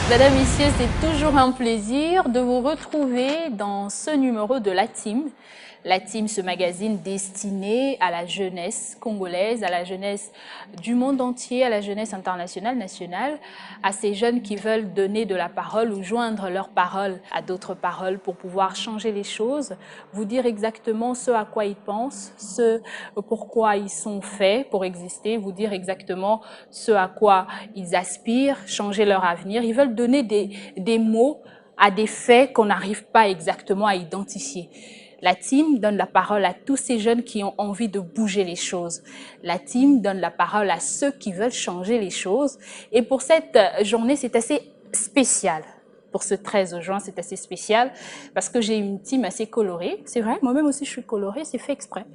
Mesdames, Messieurs, c'est toujours un plaisir de vous retrouver dans ce numéro de La Team. La Team, ce magazine destiné à la jeunesse congolaise, à la jeunesse du monde entier, à la jeunesse internationale, nationale, à ces jeunes qui veulent donner de la parole ou joindre leurs paroles à d'autres paroles pour pouvoir changer les choses, vous dire exactement ce à quoi ils pensent, ce pourquoi ils sont faits pour exister, vous dire exactement ce à quoi ils aspirent, changer leur avenir. Ils veulent donner des mots à des faits qu'on n'arrive pas exactement à identifier. La team donne la parole à tous ces jeunes qui ont envie de bouger les choses. La team donne la parole à ceux qui veulent changer les choses. Et pour cette journée, c'est assez spécial. Pour ce 13 juin, c'est assez spécial parce que j'ai une team assez colorée. C'est vrai, moi-même aussi, je suis colorée, c'est fait exprès.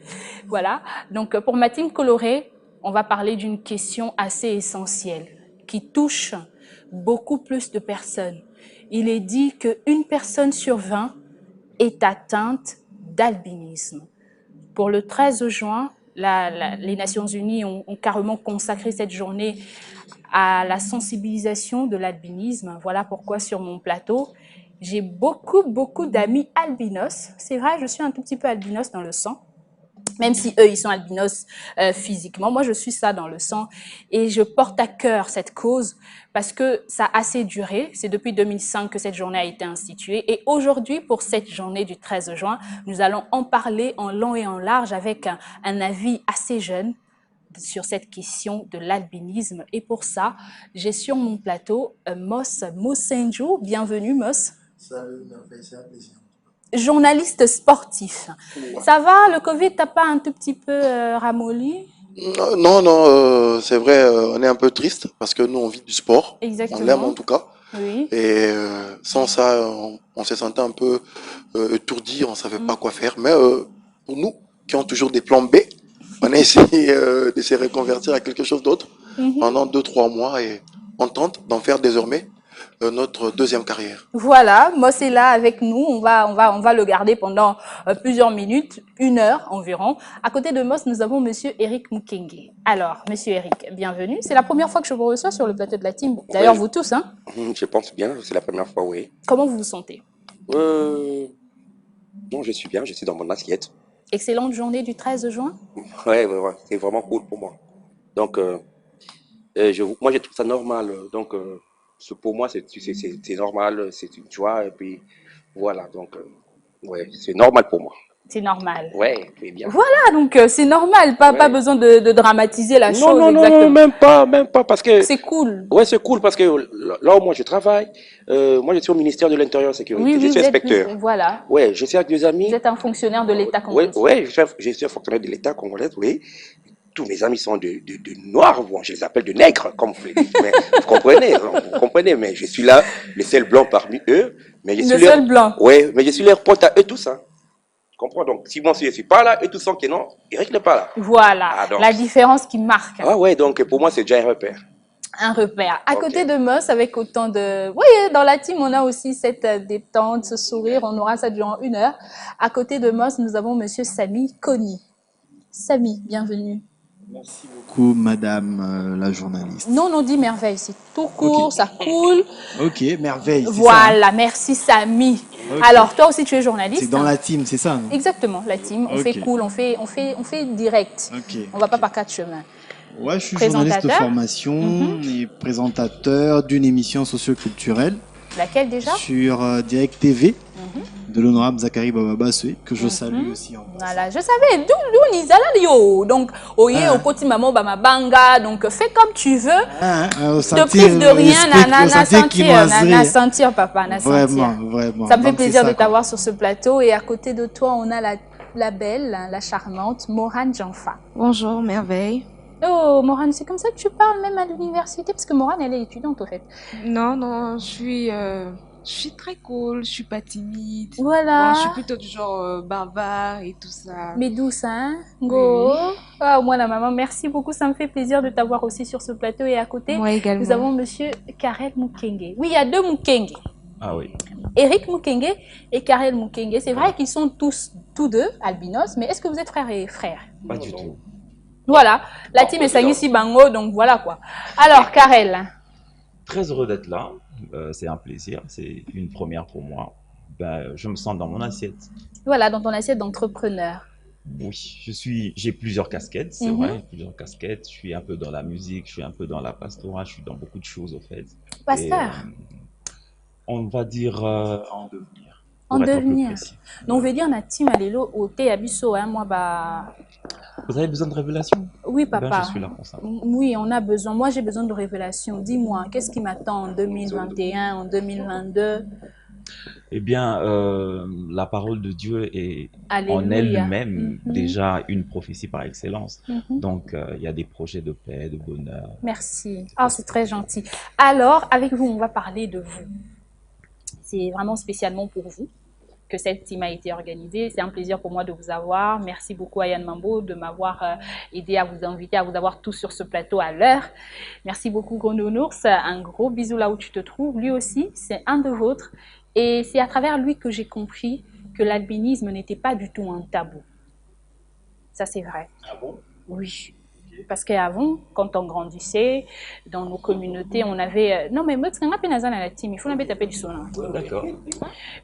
Voilà. Donc, pour ma team colorée, on va parler d'une question assez essentielle qui touche beaucoup plus de personnes. Il est dit qu'une personne sur 20 est atteinte d'albinisme. Pour le 13 juin, les Nations Unies ont carrément consacré cette journée à la sensibilisation de l'albinisme. Voilà pourquoi sur mon plateau, j'ai beaucoup d'amis albinos. C'est vrai, je suis un tout petit peu albinos dans le sang. Même si eux, ils sont albinos physiquement. Moi, je suis ça dans le sang. Et je porte à cœur cette cause parce que ça a assez duré. C'est depuis 2005 que cette journée a été instituée. Et aujourd'hui, pour cette journée du 13 juin, nous allons en parler en long et en large avec un avis assez jeune sur cette question de l'albinisme. Et pour ça, j'ai sur mon plateau Moss Mosenjo. Bienvenue, Moss. Salut, c'est un plaisir. Journaliste sportif. Ça va, le Covid t'a pas un tout petit peu ramolli? Non, c'est vrai, on est un peu triste parce que nous, on vit du sport. Exactement. On l'aime en tout cas. Oui. Et sans ça, on se sentait un peu étourdi, on savait pas quoi faire. Mais pour nous, qui ont toujours des plans B, on a essayé de se reconvertir à quelque chose d'autre pendant 2-3 mois et on tente d'en faire désormais notre deuxième carrière. Voilà, Moss est là avec nous. On va le garder pendant plusieurs minutes, 1 heure environ. À côté de Moss, nous avons Monsieur Eric Mukenge. Alors, Monsieur Eric, bienvenue. C'est la première fois que je vous reçois sur le plateau de la team. D'ailleurs, Oui. vous tous, hein? Je pense bien, c'est la première fois, oui. Comment vous vous sentez? Non, je suis bien, je suis dans mon assiette. Excellente journée du 13 juin. Ouais, c'est vraiment cool pour moi. Donc, moi, je trouve ça normal. Donc, pour moi, c'est normal, tu vois, et puis voilà. Donc, ouais, c'est normal pour moi. C'est normal. Ouais, c'est bien. Voilà, donc c'est normal, pas besoin de dramatiser la chose. Non, même pas, parce que... C'est cool. Ouais, c'est cool, parce que là où moi je travaille, moi je suis au ministère de l'Intérieur et Sécurité, Oui, je suis inspecteur. Voilà. Ouais, je suis avec des amis. Vous êtes un fonctionnaire de l'État congolais. Ouais, je suis un fonctionnaire de l'État congolais, oui. Tous mes amis sont de noirs, bon, je les appelle de nègres, comme vous dites. Mais vous comprenez, mais je suis là, le seul blanc parmi eux. Mais je suis le seul blanc. Ouais, mais je suis leur pote à eux tous, hein. Comprends, donc si moi je suis pas là, eux tous sont que non, Eric n'est pas là. Voilà, donc, la différence qui marque. Ah ouais, donc pour moi c'est déjà un repère. Un repère. À côté de Moss, avec autant de... Oui, dans la team, on a aussi cette détente, ce sourire. On aura ça durant 1 heure. À côté de Moss, nous avons Monsieur Samy Koni. Samy, bienvenue. Merci beaucoup, madame la journaliste. Non, on dit merveille. C'est tout court, okay. Ça coule. Ok, merveille. Voilà, ça, hein. Merci Samy. Okay. Alors, toi aussi, tu es journaliste. C'est dans la team, c'est ça, non? Exactement, la team. On fait cool, on fait direct. On va pas par 4 chemins. Ouais, je suis journaliste de formation et présentateur d'une émission socioculturelle. Laquelle déjà? Sur Direct TV de l'honorable Zachary Bababaswe, que je salue aussi. Voilà, je savais d'où Nizala. Donc, au côté maman Bamabanga, donc fais comme tu veux. Ne prive de rien, nana sentir, papa, nana sentir. Vraiment. Ça me fait plaisir de t'avoir sur ce plateau. Et à côté de toi, on a la belle, la charmante Morane Janfa. Bonjour, merveille. Oh, Morane, c'est comme ça que tu parles même à l'université? Parce que Morane, elle est étudiante, au fait. Non, je suis très cool, je suis pas timide. Voilà. Bon, je suis plutôt du genre bavard et tout ça. Mais douce, hein? Go. Oui. Ah, moi, la maman, merci beaucoup. Ça me fait plaisir de t'avoir aussi sur ce plateau. Et à côté, moi également. Nous avons Monsieur Karel Mukenge. Oui, il y a 2 Mukenge. Ah oui. Eric Mukenge et Karel Mukenge. C'est vrai qu'ils sont tous deux albinos, mais est-ce que vous êtes frères et frères? Pas du tout. Voilà, la team est Sangisi Bango, donc voilà quoi. Alors, Karel. Très heureux d'être là. c'est un plaisir, c'est une première pour moi. Ben, je me sens dans mon assiette. Voilà, dans ton assiette d'entrepreneur. Oui, j'ai plusieurs casquettes, c'est vrai, plusieurs casquettes. Je suis un peu dans la musique, je suis un peu dans la pastorat, je suis dans beaucoup de choses, au fait. Pasteur. On va dire en devenir. En devenir. Donc, on veut dire, Natim Alelo, au Abisso, hein, moi, bah. Vous avez besoin de révélations? Oui, papa. Ben, je suis là pour ça. Oui, on a besoin. Moi, j'ai besoin de révélations. Dis-moi, qu'est-ce qui m'attend en 2021, en 2022? Eh bien, la parole de Dieu est Alléluia. en elle-même déjà une prophétie par excellence. Donc, il y a des projets de paix, de bonheur. Merci. Ah, c'est très gentil. Alors, avec vous, on va parler de vous. C'est vraiment spécialement pour vous que cette team a été organisée. C'est un plaisir pour moi de vous avoir. Merci beaucoup à Yann Mambo de m'avoir aidé à vous inviter, à vous avoir tous sur ce plateau à l'heure. Merci beaucoup Gros Nounours. Un gros bisou là où tu te trouves. Lui aussi, c'est un de vôtres. Et c'est à travers lui que j'ai compris que l'albinisme n'était pas du tout un tabou. Ça, c'est vrai. Ah bon? Oui. Parce qu'avant, quand on grandissait, dans nos communautés, on avait... Non, mais moi, il faut taper du son. D'accord.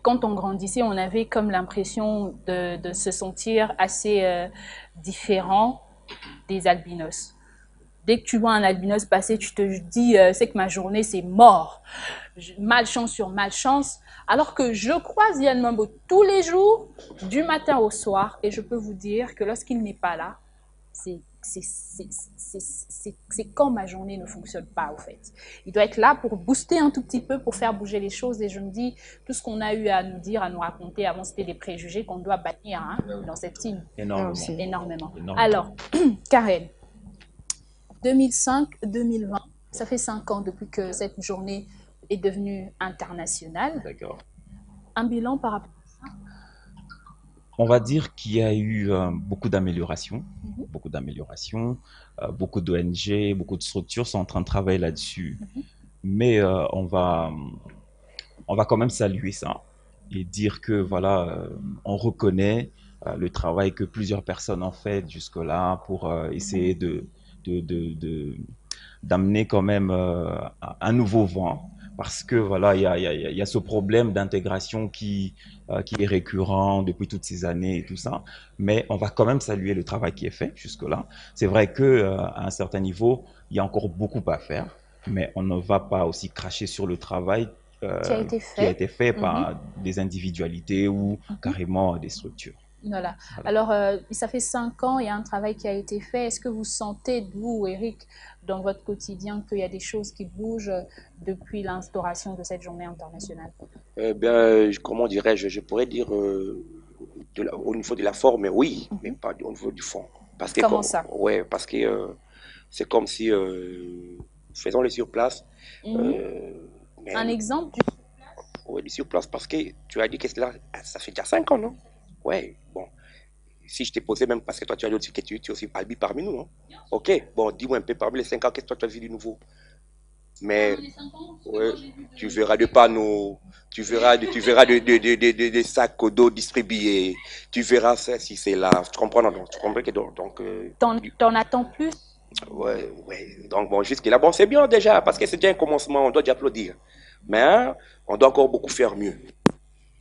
Quand on grandissait, on avait comme l'impression de se sentir assez différent des albinos. Dès que tu vois un albinos passer, tu te dis c'est que ma journée, c'est mort. Malchance sur malchance. Alors que je croise Yann Mambo tous les jours, du matin au soir, et je peux vous dire que lorsqu'il n'est pas là, c'est quand ma journée ne fonctionne pas, au fait. Il doit être là pour booster un tout petit peu, pour faire bouger les choses. Et je me dis, tout ce qu'on a eu à nous dire, à nous raconter avant, c'était des préjugés qu'on doit bannir hein, dans cette team. Énormément. Alors, Karen, 2005-2020, ça fait 5 ans depuis que cette journée est devenue internationale. D'accord. Un bilan par rapport à ça? On va dire qu'il y a eu beaucoup d'améliorations, beaucoup d'ONG, beaucoup de structures sont en train de travailler là-dessus. Mais on va quand même saluer ça et dire que voilà, on reconnaît le travail que plusieurs personnes ont fait jusque-là pour essayer d'amener quand même un nouveau vent. Parce que voilà, il y a ce problème d'intégration qui est récurrent depuis toutes ces années et tout ça. Mais on va quand même saluer le travail qui est fait jusque-là. C'est vrai qu'à un certain niveau, il y a encore beaucoup à faire, mais on ne va pas aussi cracher sur le travail qui a été fait par des individualités ou carrément des structures. Voilà. Alors, ça fait 5 ans, il y a un travail qui a été fait. Est-ce que vous sentez, vous, Eric, dans votre quotidien, qu'il y a des choses qui bougent depuis l'instauration de cette journée internationale? Comment dirais-je? Je pourrais dire au niveau de la forme, oui, mais pas au niveau du fond. Parce que, Comment ça? Ouais, parce que c'est comme si, faisons-le sur place. Un exemple? Oui, sur place, parce que tu as dit que ça fait déjà 5 ans, non? Ouais, bon. Si je t'ai posé même parce que toi tu as dit aussi que tu es aussi Albi parmi nous, hein? Ok, bon, dis-moi un peu parmi les 5 ans, qu'est-ce que toi tu as vu du nouveau? Mais ouais, tu verras des panneaux, tu verras des sacs d'eau distribués, tu verras ça si c'est là. Tu comprends, non? Tu comprends que donc t'en attends plus? Ouais. Donc bon, jusque-là, bon, c'est bien déjà, parce que c'est déjà un commencement, on doit déjà applaudir. Mais hein, on doit encore beaucoup faire mieux.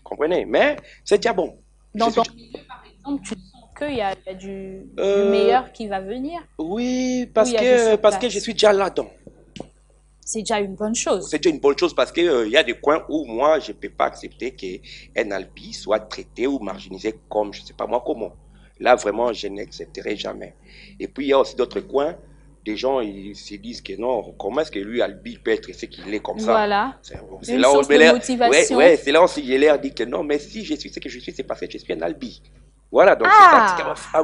Comprenez? Mais c'est déjà bon. Dans ton milieu, par exemple, tu sens qu'il y a du meilleur qui va venir? Oui, parce que je suis déjà là-dedans. C'est déjà une bonne chose. C'est déjà une bonne chose parce qu'il y a des coins où moi, je ne peux pas accepter qu'un albi soit traité ou marginalisé comme, je ne sais pas moi comment. Là, vraiment, je n'accepterai jamais. Et puis, il y a aussi d'autres coins, des gens, ils se disent que non, comment est-ce que lui, albi, peut être ce qu'il est comme ça? Voilà. C'est là où de motivation. Ouais, c'est là aussi j'ai l'air dit que non, mais si je suis ce que je suis, c'est parce que je suis un albi. Voilà, donc c'est ça qui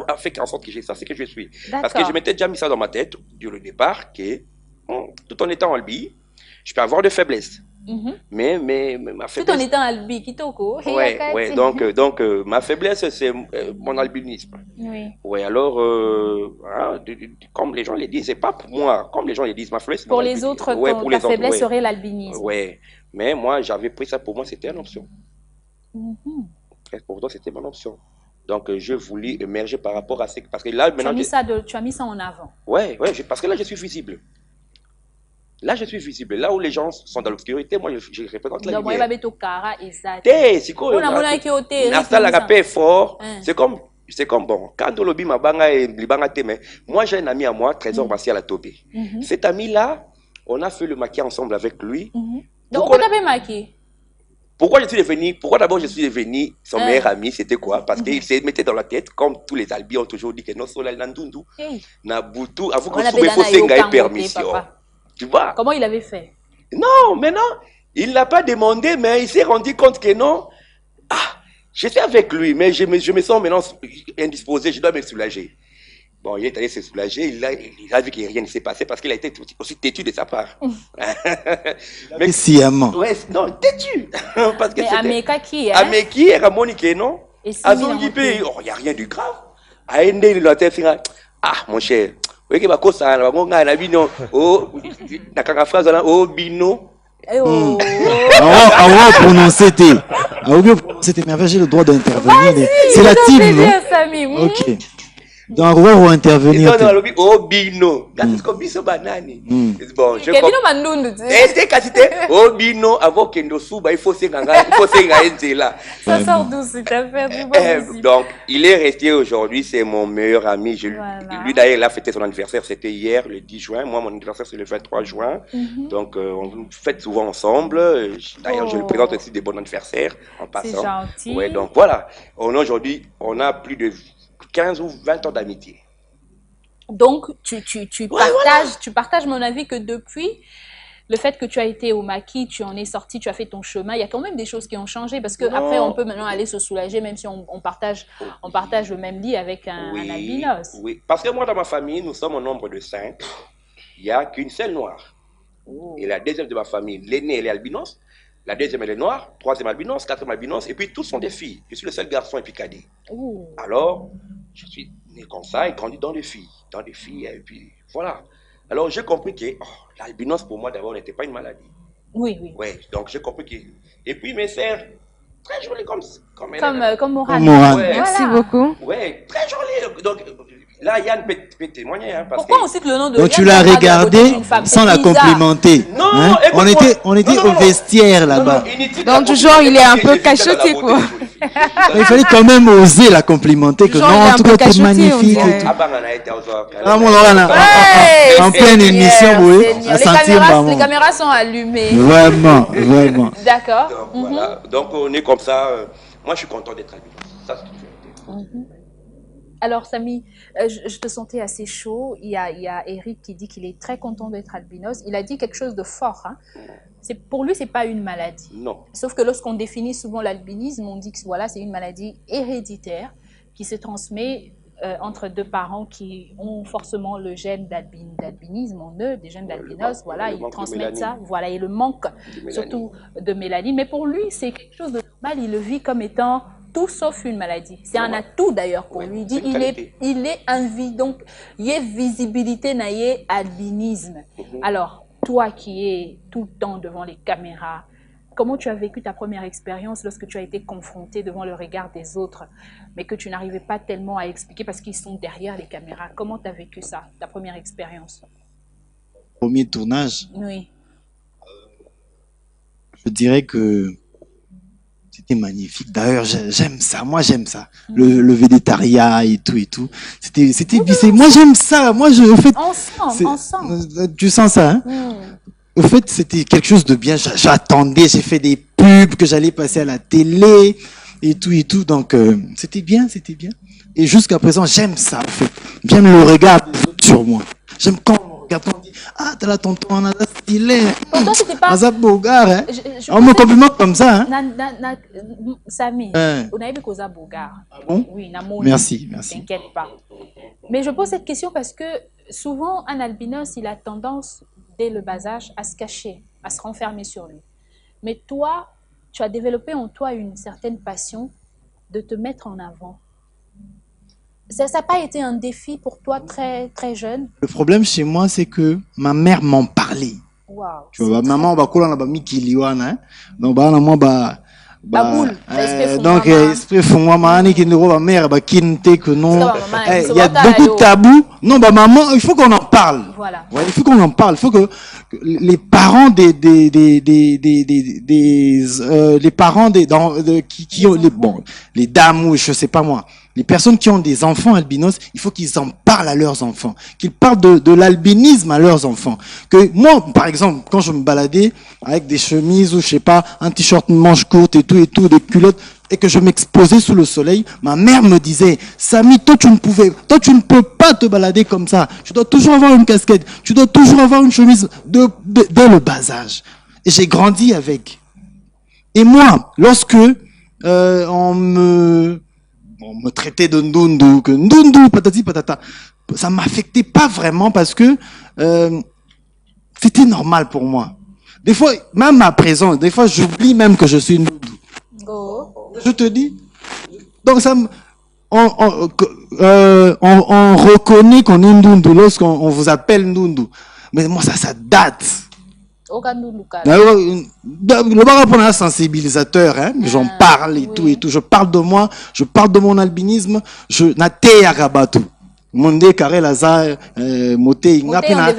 a fait en sorte que j'ai ça, c'est que je suis. Parce que je m'étais déjà mis ça dans ma tête, dès le départ, que tout en étant albi, je peux avoir de faiblesses. Mais ma faiblesse... Tout en étant albi, kitoko. Ouais, donc ma faiblesse, c'est mon albinisme. Oui. Ouais, alors, comme les gens le disent, c'est pas pour moi, comme les gens le disent, ma faiblesse... Pour les autres, ta faiblesse serait l'albinisme. Ouais, mais moi, j'avais pris ça, pour moi, c'était une option. Pour toi, c'était mon option. Donc, je voulais émerger par rapport à ce... Parce que là, maintenant... Tu as mis ça en avant. Ouais, parce que là, je suis visible. Là, je suis visible. Là où les gens sont dans l'obscurité, moi, je représente la Donc, moi, lumière. il va être cara, exact. C'est quoi? On a mon qui au thé. La rapé fort. C'est comme bon. Quand on lobby ma banga et libanga mais moi, j'ai un ami à moi, Trésor Martial à Tobé. Cet ami-là, on a fait le maquillage ensemble avec lui. Donc, pourquoi t'avais maquillé? Pourquoi d'abord je suis devenu son meilleur ami, c'était quoi? Parce qu'il se mettait dans la tête, comme tous les Albi ont toujours dit que non, Solal Nandundu, Nabutu, avant qu'on trouve faut une permission. Tu vois? Comment il avait fait? Non, mais non, il l'a pas demandé, mais il s'est rendu compte que non. Ah, j'étais avec lui, mais je me sens maintenant indisposé, je dois me soulager. Bon, il est allé se soulager, il a vu que rien ne s'est passé parce qu'il a été aussi têtu de sa part. Mais sciemment. Ouais, non, têtu. Parce que mais Ameka qui est? Ameki, Ramonique, non? Azongi P, il n'y a rien de grave. Aende, il a été ah, mon cher, oui, que va cause ça, on a un bino, oh, n'a phrase là, oh, bino. On prononcer c'était mais j'ai le droit d'intervenir. C'est la team, non? Ok. Donc, on va intervenir. Oh, bino. C'est comme biso banani. Bon, je comprends. Oh, bino, avant qu'il ne souba, il faut se là. Ça sort d'où cette affaire du donc, il est resté aujourd'hui, c'est mon meilleur ami. Lui, d'ailleurs, il a fêté son anniversaire, c'était hier, le 10 juin. Moi, mon anniversaire, c'est le 23 juin. Donc, on fête souvent ensemble. D'ailleurs, je lui présente aussi des bons anniversaires en passant. C'est gentil. Ouais, donc voilà. Aujourd'hui, on a plus de 15 ou 20 ans d'amitié. Donc, tu partages mon avis que depuis le fait que tu as été au maquis, tu en es sorti, tu as fait ton chemin, il y a quand même des choses qui ont changé parce qu'après, on peut maintenant aller se soulager même si on partage le même lit avec un albinos. Oui, parce que moi, dans ma famille, nous sommes au nombre de 5. Il n'y a qu'une seule noire. Et la deuxième de ma famille, l'aînée, elle est albinos. La deuxième, elle est noire. Troisième, albinos. Quatrième, albinos. Et puis, tous sont des filles. Je suis le seul garçon et puis cadet. Alors, je suis né comme ça et grandi dans les filles. Et puis, voilà. Alors, j'ai compris que l'albinos, pour moi, d'abord, n'était pas une maladie. Oui. Ouais, donc j'ai compris que... Et puis, mes sœurs, très jolies comme Morane. Ouais, merci beaucoup. Ouais, très jolies. Donc... Là, Yann peut témoigner. Parce pourquoi on cite le nom de Yann? Donc tu l'as regardé sans la complimenter. Non, hein? On était au vestiaire là-bas. Donc toujours il est un peu cachoté quoi. Il fallait quand même oser la complimenter que non, en tout cas t'es magnifique et tout. En pleine émission, oui. Les caméras sont allumées. Vraiment. D'accord. Voilà. Donc on est comme ça. Moi je suis content d'être albinos. Ça c'est une vérité. Alors, Samy, je te sentais assez chaud. Il y a Eric qui dit qu'il est très content d'être albinos. Il a dit quelque chose de fort. Hein. Pour lui, ce n'est pas une maladie. Non. Sauf que lorsqu'on définit souvent l'albinisme, on dit que voilà, c'est une maladie héréditaire qui se transmet entre deux parents qui ont forcément le gène d'albinisme en eux, des gènes d'albinos. Voilà, ils transmettent ça. Voilà, et le manque surtout de mélanine. Mais pour lui, c'est quelque chose de normal. Il le vit comme étant... tout sauf une maladie. C'est un atout d'ailleurs pour lui. Il dit il est envie. Donc, il y a visibilité, il y a albinisme. Alors, toi qui es tout le temps devant les caméras, comment tu as vécu ta première expérience lorsque tu as été confronté devant le regard des autres, mais que tu n'arrivais pas tellement à expliquer parce qu'ils sont derrière les caméras? Comment tu as vécu ça, ta première expérience? Premier tournage? Oui. Je dirais que c'était magnifique. D'ailleurs, j'aime ça. Moi, j'aime ça. Le végétariat et tout. Moi, j'aime ça. Moi, ensemble. Tu sens ça, hein? Au fait, c'était quelque chose de bien. J'attendais. J'ai fait des pubs que j'allais passer à la télé et tout. Donc, c'était bien. Et jusqu'à présent, j'aime ça, en fait. J'aime le regard des autres sur moi. J'aime quand on dit, ah, t'as la tonton, on a stylé. Pourtant, c'était pas... hein. On me complimente comme ça, hein. Samy, on a eu Koza Bogar. Ah bon? Oui, merci. T'inquiète pas. Mais je pose cette question parce que souvent, un albinos, il a tendance, dès le bas âge, à se cacher, à se renfermer sur lui. Mais toi, tu as développé en toi une certaine passion de te mettre en avant. Ça n'a pas été un défi pour toi très, très jeune? Le problème chez moi, c'est que ma mère m'en parlait. Wow, tu vois, maman, on va couler dans la mikiliwana. Donc, moi, boule. Donc, esprit fongwa mani qui ne voit ma mère, kinte que non. Il y a beaucoup de tabous. Non, maman, il faut qu'on en parle. Voilà. Ouais, il faut qu'on en parle. Il faut que les parents les parents qui ont les dames ou je sais pas moi. Les personnes qui ont des enfants albinos, il faut qu'ils en parlent à leurs enfants, qu'ils parlent de l'albinisme à leurs enfants. Que moi, par exemple, quand je me baladais avec des chemises ou je sais pas, un t-shirt manche courte et tout, des culottes, et que je m'exposais sous le soleil, ma mère me disait, Samy, toi tu ne peux pas te balader comme ça. Tu dois toujours avoir une casquette, tu dois toujours avoir une chemise dès le bas âge. Et j'ai grandi avec. Et moi, lorsque on me traitait de ndundu, que ndundu, patati patata, ça m'affectait pas vraiment parce que c'était normal pour moi. Des fois, même à présent, des fois j'oublie même que je suis ndundu. Je te dis. Donc ça, on reconnaît qu'on est ndundu lorsqu'on vous appelle ndundu. Mais moi ça date. Le bar pour un sensibilisateur, hein, j'en parle et tout et tout. Je parle de moi, je parle de mon albinisme. Je n'attends à Rabatu. Monde carré laza moté ngapena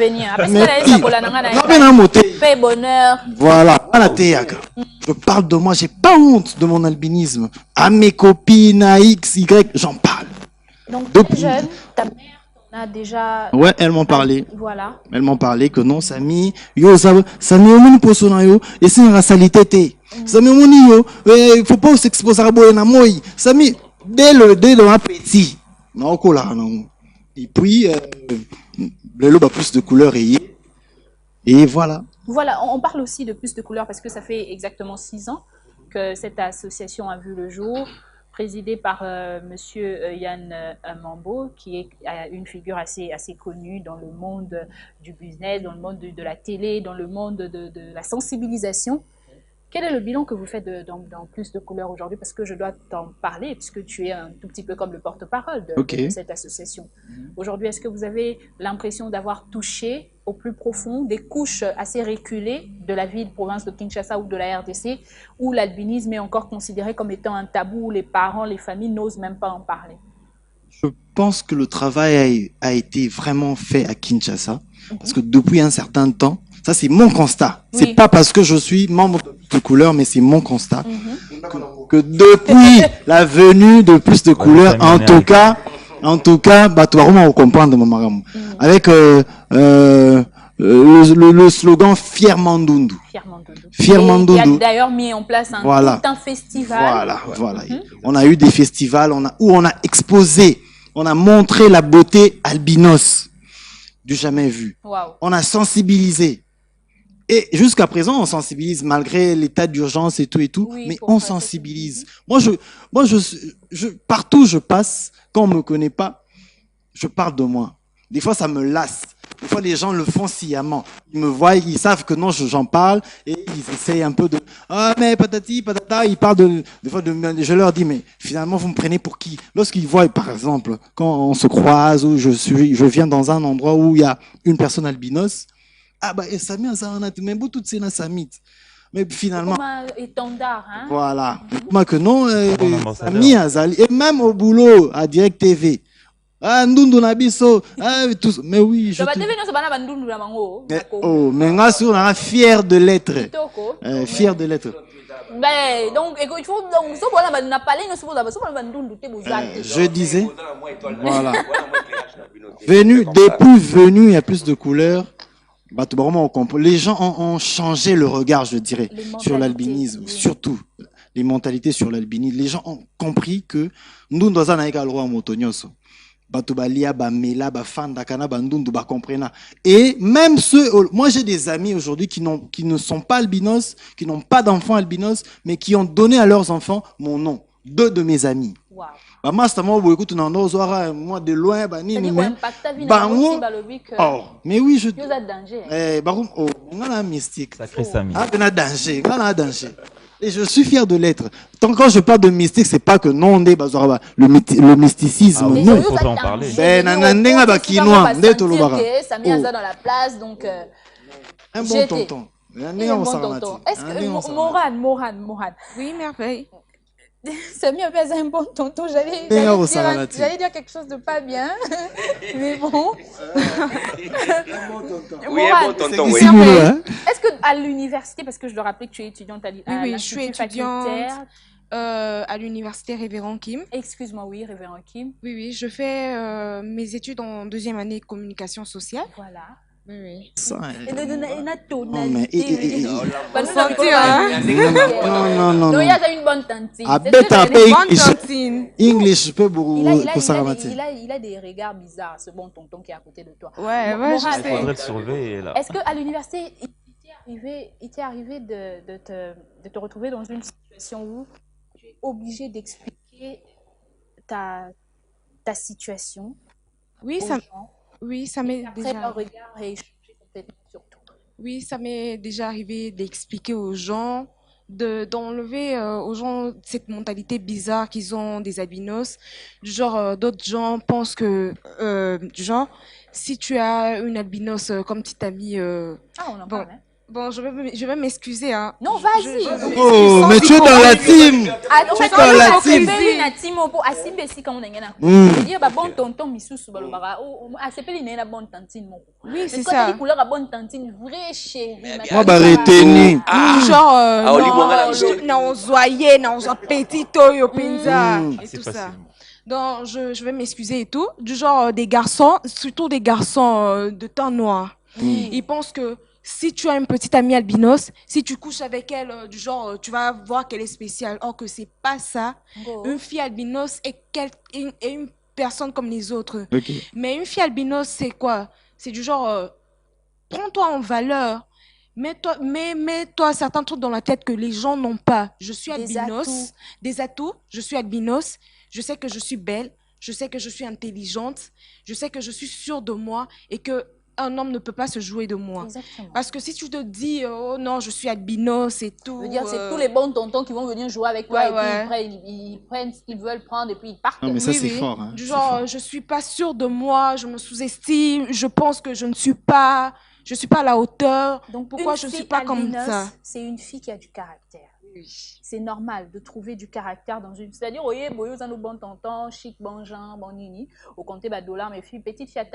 paix bonheur. Voilà, je parle de moi, j'ai pas honte de mon albinisme. À mes copines, à X, Y, j'en parle. Donc depuis jeune, ta mère a déjà. Ouais, elles m'ont parlé. Voilà. Elles m'ont parlé que non, Samy, Samy omoni posona yo, et c'est une racialité. Samy omoni yo, il faut pas s'exposer à boire na moi. Samy, dès le petit. Non, là, non. Et puis, le lobe a plus de couleurs et voilà. Voilà, on parle aussi de plus de couleurs parce que ça fait exactement 6 ans que cette association a vu le jour, présidée par Monsieur Yann Mambo, qui est une figure assez connue dans le monde du business, dans le monde de la télé, dans le monde de la sensibilisation. Quel est le bilan que vous faites dans Plus de couleurs aujourd'hui? Parce que je dois t'en parler, puisque tu es un tout petit peu comme le porte-parole de cette association. Aujourd'hui, est-ce que vous avez l'impression d'avoir touché au plus profond des couches assez reculées de la ville-province de Kinshasa ou de la RDC, où l'albinisme est encore considéré comme étant un tabou, où les parents, les familles n'osent même pas en parler? Je pense que le travail a été vraiment fait à Kinshasa, parce que depuis un certain temps, ça c'est mon constat. Oui. C'est pas parce que je suis membre de couleurs, mais c'est mon constat que depuis la venue de Plus de couleurs, en tout cas, bah tu vas vraiment comprendre maman. Avec le slogan Fier Mandundu. Fier Mandundu. Il y a d'ailleurs mis en place tout un festival. Voilà. On a eu des festivals, où on a exposé, on a montré la beauté albinos du jamais vu. Wow. On a sensibilisé. Et jusqu'à présent, on sensibilise malgré l'état d'urgence et tout, mais on sensibilise. Moi, partout où je passe, quand on me connaît pas, je parle de moi. Des fois, ça me lasse. Des fois, les gens le font sciemment. Ils me voient, ils savent que non, j'en parle, et ils essayent un peu de, mais patati, patata, ils parlent des fois je leur dis, mais finalement, vous me prenez pour qui? Lorsqu'ils voient, par exemple, quand on se croise, ou je viens dans un endroit où il y a une personne albinos, Samy mais finalement étendard, hein? voilà que non Samy Azali, et même au boulot à Direct TV ndundu na biso tous, mais oui mais nga sur on est fier de l'être, fier de l'être. Donc il faut je disais voilà depuis venu il y a Plus de couleurs. Les gens ont changé le regard, je dirais, sur l'albinisme, surtout les mentalités sur l'albinisme. Les gens ont compris que nous dans un roi motonyoso, et même ceux, moi j'ai des amis aujourd'hui qui ne sont pas albinos, qui n'ont pas d'enfants albinos, mais qui ont donné à leurs enfants mon nom. 2 de mes amis. Wow. Moi de loin mais oui on a un mystique, sacré Samy. Danger. Et je suis fier de l'être. Tant quand je parle de mystique, c'est pas que non le mysticisme. Il faut en parler. Un bon tonton. Il est bon tonton. Est-ce que Moran. Oui, merveille. C'est mieux faire un bon tonton. J'allais dire quelque chose de pas bien. Mais bon. Oui, un bon tonton, oui. Est-ce qu'à l'université, parce que je dois rappeler que tu es étudiante à oui, je suis étudiante à l'université Révérend Kim. Excuse-moi, oui, Révérend Kim. Oui, je fais mes études en deuxième année de communication sociale. Voilà. Oui. Ça, Non, mais non. Il y a une bonne tantine. English, peu il a des regards bizarres, ce bon tonton qui est à côté de toi. Ouais, il faudrait le surveiller là. Est-ce qu'à l'université, il t'est arrivé de te retrouver dans une situation où tu es obligé d'expliquer ta situation? Oui, ça m'est déjà. Leur regard est changé complètement sur toi. Oui, ça m'est déjà arrivé d'expliquer aux gens, d'enlever aux gens cette mentalité bizarre qu'ils ont des albinos. Du genre, d'autres gens pensent que, du genre, si tu as une albinos comme petite amie, on en parle, hein. Bon, je vais m'excuser, hein. Non, vas-y. Oh, mais tu es dans la team. Tu es dans la team. La team pour Asibesi quand on est là. Je dis bon tonton Missou balobara. Asepeli n'est la bonne tantine mon. Oui, c'est ça. Quand tu couleur la bonne tantine, vraie chérie. Moi bah retenir. Genre non zoyer, non petit toyo penza et tout ça. Donc je vais m'excuser et tout. Du genre des garçons, surtout des garçons de teint noir. Ils pensent que si tu as une petite amie albinos, si tu couches avec elle, du genre, tu vas voir qu'elle est spéciale. Or que c'est pas ça. Une fille albinos est une personne comme les autres. Okay. Mais une fille albinos, c'est quoi? C'est du genre, prends-toi en valeur. Mets-toi certains trucs dans la tête que les gens n'ont pas. Je suis albinos. Des atouts. Je suis albinos. Je sais que je suis belle. Je sais que je suis intelligente. Je sais que je suis sûre de moi et que un homme ne peut pas se jouer de moi. Exactement. Parce que si tu te dis, oh non, je suis albinos et tout. Je veux dire, c'est tous les bons tontons qui vont venir jouer avec toi et puis ils prennent ce qu'ils veulent prendre et puis ils partent. Non, mais ça, c'est fort. Hein. Du genre, je suis pas sûre de moi, je me sous-estime, je pense que je ne suis pas à la hauteur. Donc, pourquoi je ne suis pas comme ça? C'est une fille qui a du caractère. Oui. C'est normal de trouver du caractère dans une. C'est-à-dire, oui, boyo zano bon tonton, chic, bon genre, bon nini. Au compte bah dollar, mais fille, petite fille à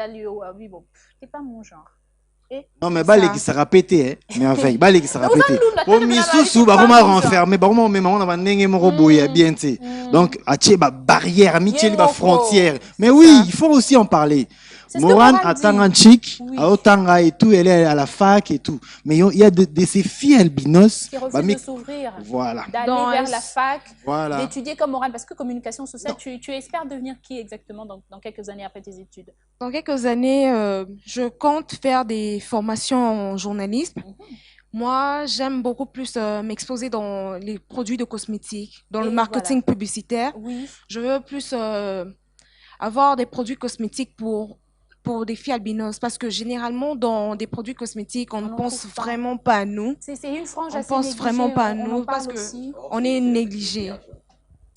oui, bon, c'est pas mon genre. Et non, mais balé qui sera pété, hein. Mais enfin, balé qui sera pété. Pour Missou, bah, comment renfermer, bah, comment on va n'engager mon robot, bien, tu sais. Donc, à bah, barrière, amitié, bah, frontière. Mais oui, il faut aussi en parler. Moran a Tanganchik, a Otanga et tout, elle est à la fac et tout. Mais il y a de ces filles albinos qui refusent de s'ouvrir, d'aller vers la fac, d'étudier comme Moran. Parce que communication sociale, tu espères devenir qui exactement dans quelques années après tes études? Dans quelques années, je compte faire des formations en journalisme. Moi, j'aime beaucoup plus m'exposer dans les produits de cosmétiques, dans le marketing publicitaire. Oui. Je veux plus avoir des produits cosmétiques pour des filles albinos, parce que généralement dans des produits cosmétiques on ne pense vraiment pas à nous. C'est une frange on assez pense négligée, vraiment pas à nous parce que on est négligé.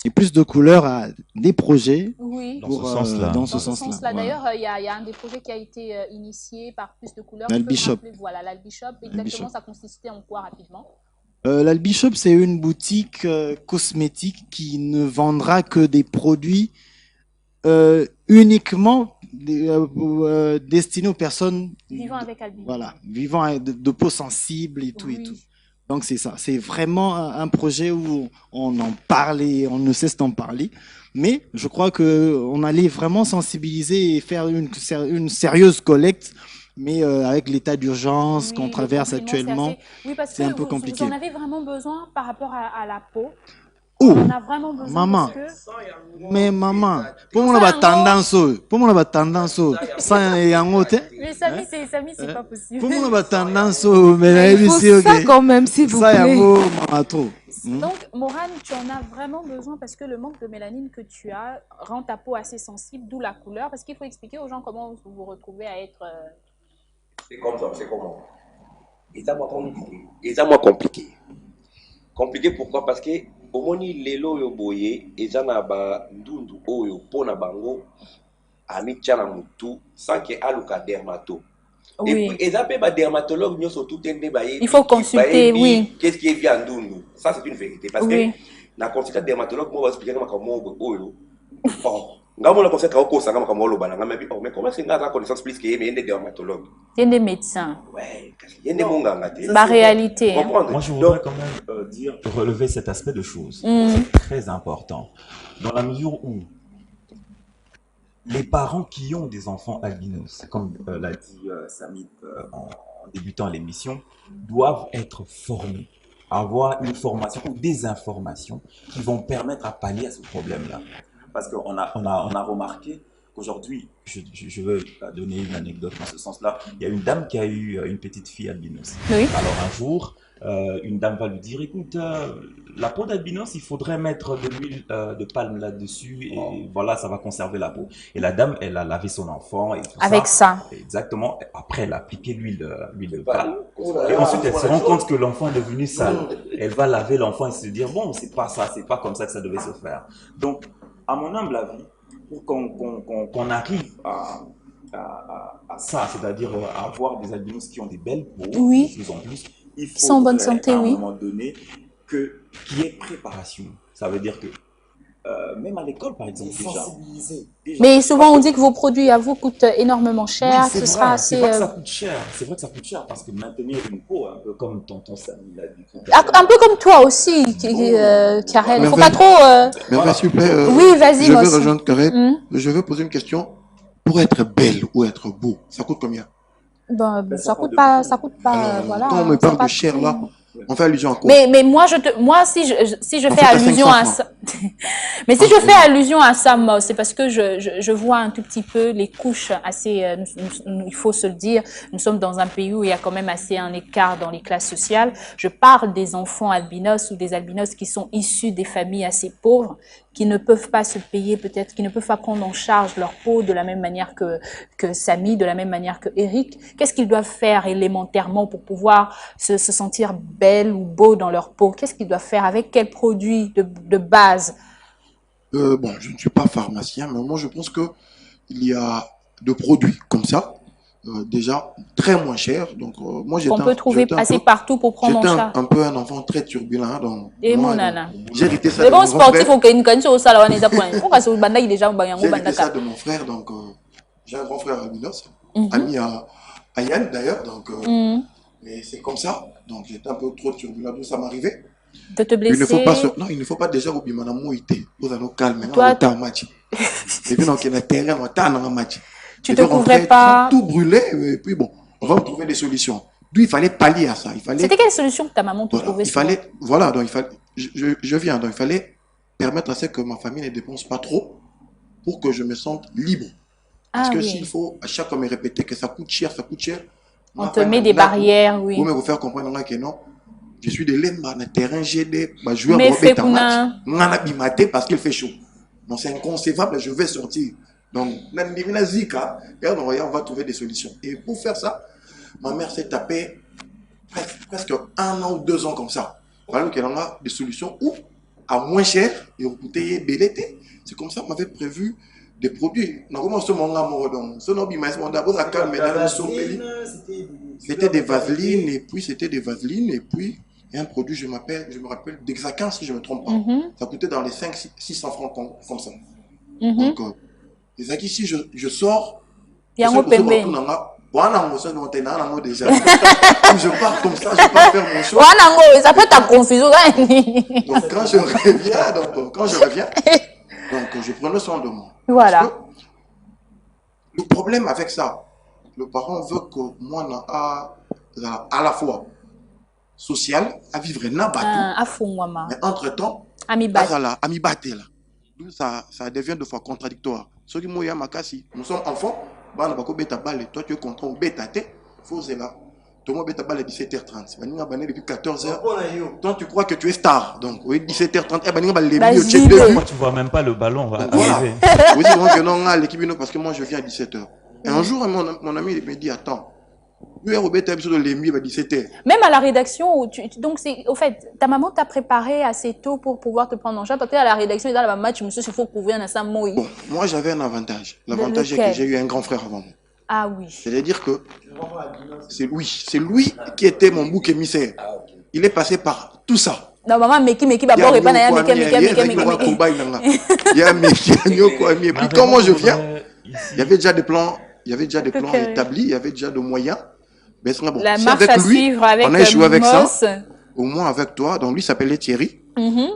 Et plus de couleurs à des projets dans ce sens-là. D'ailleurs, il y a un des projets qui a été initié par Plus de couleurs. L'Albishop. Voilà, l'Albishop. Exactement, ça consistait en quoi rapidement? L'Albishop, c'est une boutique cosmétique qui ne vendra que des produits uniquement destiné aux personnes vivant avec albinos. Voilà, vivant de peau sensible et tout et tout. Donc c'est ça, c'est vraiment un projet où on en parle et on ne cesse d'en parler. Mais je crois que on allait vraiment sensibiliser et faire une sérieuse collecte. Mais avec l'état d'urgence qu'on traverse actuellement, c'est un peu compliqué. Vous en avez vraiment besoin par rapport à la peau? Oh, on a vraiment besoin maman, mais maman, pour moi on a tendance, ça y a un autre. Mais Samy, c'est pas possible. Pour moi on a tendance, mais il faut ça quand même, s'il vous plaît. Ça y a trop. Donc, Moran, tu en as vraiment besoin parce que le manque de mélanine que tu as rend ta peau assez sensible, d'où la couleur. Parce qu'il faut expliquer aux gens comment vous vous retrouvez à être. C'est comme ça, c'est comment? Et ça, moi compliqué. Compliqué pourquoi? Parce que omoni lelo yo boye eza na ba ndundu oyo pona bango amitia na mutu sans que aluka dermato Oui. Et ça peut être dermatologue, surtout il faut consulter, oui. Qu'est-ce qui est bien nous? Ça, c'est une vérité. Parce que la consultation dermatologue, moi, je vais expliquer comment on mais comment c'est une connaissance plus qu'il y a des dermatologues? Il y a des médecins. Ouais, il y a des monganga. La réalité. Moi, je voudrais quand même relever cet aspect de choses. C'est très important. Dans la mesure où les parents qui ont des enfants albinos, comme l'a dit Samit en débutant l'émission, doivent être formés, avoir une formation ou des informations qui vont permettre à pallier à ce problème-là. Parce qu'on a remarqué qu'aujourd'hui, je veux donner une anecdote dans ce sens-là, il y a une dame qui a eu une petite fille albinos. Oui. Alors un jour, une dame va lui dire, écoute, la peau d'albinos, il faudrait mettre de l'huile de palme là-dessus et voilà, ça va conserver la peau. Et la dame, elle a lavé son enfant et tout avec ça. Exactement. Après, elle a appliqué l'huile de palme. Et ensuite, elle se rend compte que l'enfant est devenu sale. Elle va laver l'enfant et se dire, bon, c'est pas ça, c'est pas comme ça que ça devait se faire. Donc, à mon humble avis, pour qu'on arrive à ça, c'est-à-dire à avoir des albinos qui ont des belles peaux, de plus en plus, il faut en bonne santé, à un moment donné qu'il y ait préparation. Ça veut dire que même à l'école, par exemple, déjà. Mais souvent, on dit que vos produits à vous coûtent énormément cher. Oui, c'est vrai. C'est vrai que ça coûte cher. C'est vrai que ça coûte cher parce que maintenir une peau, un peu comme tonton Samy l'a dit. Un peu comme toi aussi, Karel. Il ne faut pas trop. Mais s'il vous plaît. Oui, vas-y. Je veux rejoindre Karel. Je veux poser une question. Pour être belle ou être beau, ça coûte combien? Ça coûte pas. Alors, voilà. Quand on me parle de cher là, on fait allusion à quoi? Mais moi, si je fais allusion à ça, mais si je fais allusion à ça, c'est parce que je vois un tout petit peu les couches assez, il faut se le dire, nous sommes dans un pays où il y a quand même assez un écart dans les classes sociales. Je parle des enfants albinos ou des albinos qui sont issus des familles assez pauvres, qui ne peuvent pas se payer peut-être, qui ne peuvent pas prendre en charge leur peau de la même manière que Samy, de la même manière que Eric. Qu'est-ce qu'ils doivent faire élémentairement pour pouvoir se sentir belle ou beau dans leur peau? Qu'est-ce qu'ils doivent faire? Avec quels produits de base? Bon, je ne suis pas pharmacien, mais moi je pense que il y a de produits comme ça, déjà très moins chers. Donc moi on peut trouver assez partout pour prendre en charge. J'étais un peu un enfant très turbulent. Donc, et mon nana. J'ai hérité ça de mon frère. sportif au Kenya, quand ça là on est déjà J'ai hérité ça de mon frère, donc j'ai un grand frère albinos, ami à Yann d'ailleurs, donc et c'est comme ça. Donc j'étais un peu trop turbulent, donc ça m'arrivait. De te blesser. Il ne faut pas déjà oublier madame Mouité. Vous allez calmer. Toi, tu match. Et puis donc il y a terrain, on a un match. Tu te couvrais pas. Tout brûlé et puis bon, on va trouver des solutions. D'où il fallait pallier à ça. C'était quelle solution que ta maman te trouvait? Il fallait, voilà, donc il fallait, je viens, donc il fallait permettre à ce que ma famille ne dépense pas trop pour que je me sente libre. Parce que s'il faut à chaque fois me répéter que ça coûte cher, on te met des barrières, oui. Pour me faire comprendre que non, je suis de l'emba, de terrain, j'ai des joueurs de match, parce qu'il fait chaud. Donc c'est inconcevable, je vais sortir. Donc, on va trouver des solutions. Et pour faire ça, ma mère s'est tapée presque 1 an ou 2 ans comme ça. Alors qu'elle en a des solutions où, à moins cher, et au coûté belleté. C'est comme ça qu'on m'avait prévu des produits. C'était des vaselines, et puis et un produit, je me rappelle, d'Hexaquin, si je ne me trompe pas. Ça coûtait dans les 500-600 francs comme ça. Donc, si je sors, il y a un peu déjà. Je pars comme ça, je pars faire mon show. Ça peut ta confusion. Donc quand je reviens, donc je prends le soin de moi. Voilà. Parce que le problème avec ça, le parent veut que moi à la fois social, à vivre mais entre-temps, ça devient de fois contradictoire. Ceux qui nous sommes enfants, toi tu es content au bêta, il faut là. Tout le monde est à 17h30. Depuis 14h. Toi, tu crois que tu es star. Donc, oui, 17h30. Moi, tu vois même pas le ballon. Voilà. Vous dites que non, l'équipe, parce que moi, je viens à 17h. Et un jour, mon ami me dit, attends. Même à la rédaction, donc au fait, ta maman t'a préparé assez tôt pour pouvoir te prendre en charge. Parce que à la rédaction, dans le match, monsieur, il faut couvrir un ensemble. Bon, moi, j'avais un avantage. L'avantage est que j'ai eu un grand frère avant moi. Ah oui. C'est-à-dire que c'est lui qui était mon bouc émissaire. Il est passé par tout ça. Non, maman, Meki, d'abord, et pas Meki. Et puis quand moi je viens, il y avait déjà des plans établis, il y avait déjà des moyens. Mais bon, la marche à suivre avec on a échoué avec ça. Au moins avec toi, donc lui s'appelait Thierry.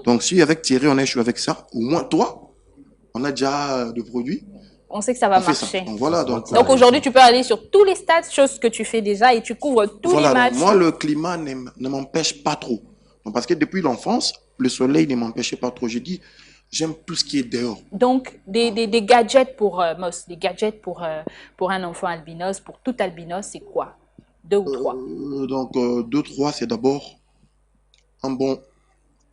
Donc si avec Thierry on a échoué avec ça, au moins toi, on a déjà de produits. On sait que ça va marcher. Donc voilà. Donc aujourd'hui, tu peux aller sur tous les stades, chose que tu fais déjà, et tu couvres tous les matchs. Moi, le climat ne m'empêche pas trop. Donc, parce que depuis l'enfance, le soleil ne m'empêchait pas trop. Je dis, j'aime tout ce qui est dehors. Donc, des gadgets pour Moss, des gadgets pour un enfant albinos, pour tout albinos, c'est quoi? 2 ou 3? Donc, 2, 3, c'est d'abord un bon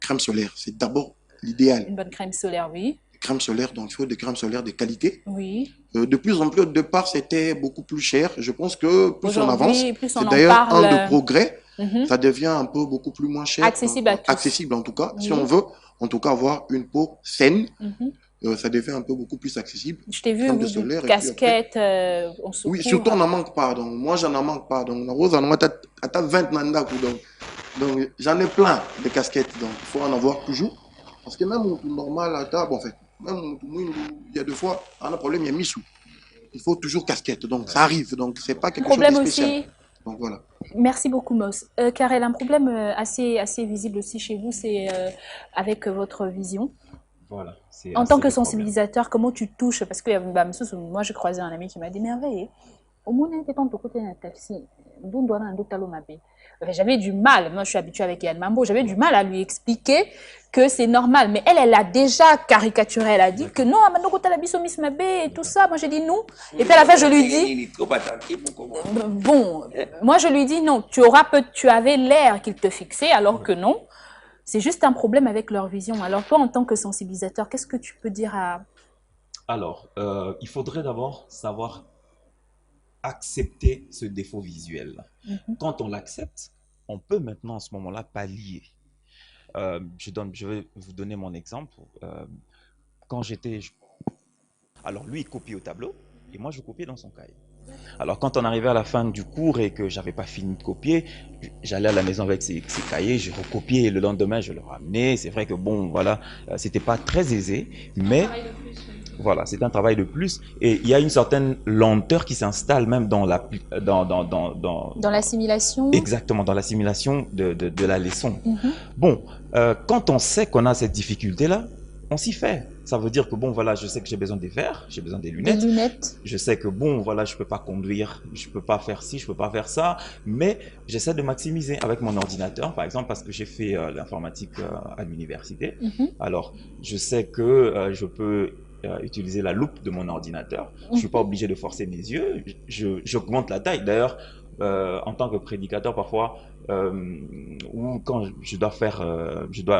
crème solaire. C'est d'abord l'idéal. Une bonne crème solaire, oui. Crème solaire, donc il faut des crèmes solaires de qualité. Oui. De plus en plus, au départ, c'était beaucoup plus cher. Je pense que plus on avance, c'est d'ailleurs un de progrès. Ça devient un peu beaucoup plus moins cher. Accessible à tous. Accessible en tout cas. Si on veut, en tout cas, avoir une peau saine, ça devient un peu beaucoup plus accessible. Je t'ai vu, une casquette, on se oui, surtout on n'en manque pas. Donc, moi, j'en en manque pas. Donc, à 20 nandaku. Donc, j'en ai plein de casquettes. Donc, il faut en avoir toujours. Parce que même au normal, à table, en fait, même il y a 2 fois, on a un problème, il y a Missou. Il faut toujours casquette. Donc, ça arrive. Donc, c'est pas quelque chose de spécial. Aussi. Donc, voilà. Merci beaucoup, Moss. Karel, un problème assez visible aussi chez vous, c'est avec votre vision. Voilà. En tant que sensibilisateur, comment tu touches? Parce que moi, j'ai croisé un ami qui m'a dit, merveille, au moins, j'avais du mal, moi je suis habituée avec Yann Mambo, j'avais du mal à lui expliquer que c'est normal. Mais elle a déjà caricaturé, elle a dit que non, et tout ça. Moi j'ai dit non. Et puis à la fin je lui dis, bon, moi je lui dis non, tu avais l'air qu'il te fixait alors que non. C'est juste un problème avec leur vision. Alors toi en tant que sensibilisateur, qu'est-ce que tu peux dire à... Alors, il faudrait d'abord savoir accepter ce défaut visuel. Quand on l'accepte, on peut maintenant à ce moment-là pallier. Je vais vous donner mon exemple. Quand j'étais... Alors lui, il copie au tableau et moi, je copiais dans son cahier. Alors quand on arrivait à la fin du cours et que j'avais pas fini de copier, j'allais à la maison avec ces cahiers, je recopiais et le lendemain, je le ramenais. C'est vrai que bon, voilà, c'était pas très aisé, mais... Voilà, c'est un travail de plus et il y a une certaine lenteur qui s'installe même dans l'assimilation. Exactement, dans l'assimilation de la leçon. Bon, quand on sait qu'on a cette difficulté-là, on s'y fait. Ça veut dire que bon, voilà, je sais que j'ai besoin des verres, j'ai besoin des lunettes. Des lunettes. Je sais que bon, voilà, je peux pas conduire, je peux pas faire ci, je peux pas faire ça, mais j'essaie de maximiser avec mon ordinateur, par exemple, parce que j'ai fait l'informatique à l'université. Alors, je sais que je peux utiliser la loupe de mon ordinateur. Je suis pas obligé de forcer mes yeux. J'augmente la taille. D'ailleurs, en tant que prédicateur, parfois, ou quand je dois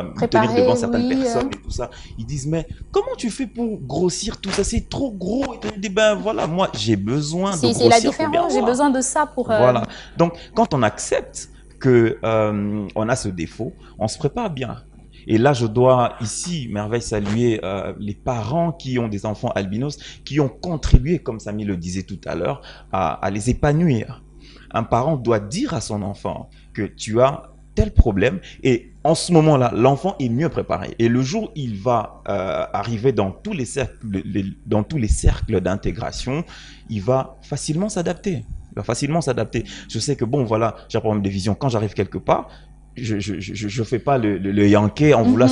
me tenir devant certaines personnes et tout ça, ils disent mais comment tu fais pour grossir tout ça? C'est trop gros. Et je dis ben voilà, moi j'ai besoin de grossir. C'est la différence. J'ai besoin de ça pour. Voilà. Donc quand on accepte que on a ce défaut, on se prépare bien. Et là, je dois ici, merveille, saluer les parents qui ont des enfants albinos, qui ont contribué, comme Samy le disait tout à l'heure, à les épanouir. Un parent doit dire à son enfant que tu as tel problème et en ce moment-là, l'enfant est mieux préparé. Et le jour où il va arriver dans tous les cercles d'intégration, il va facilement s'adapter. Je sais que bon, voilà, j'ai un problème de vision. Quand j'arrive quelque part, je fais pas le Yankee en voulant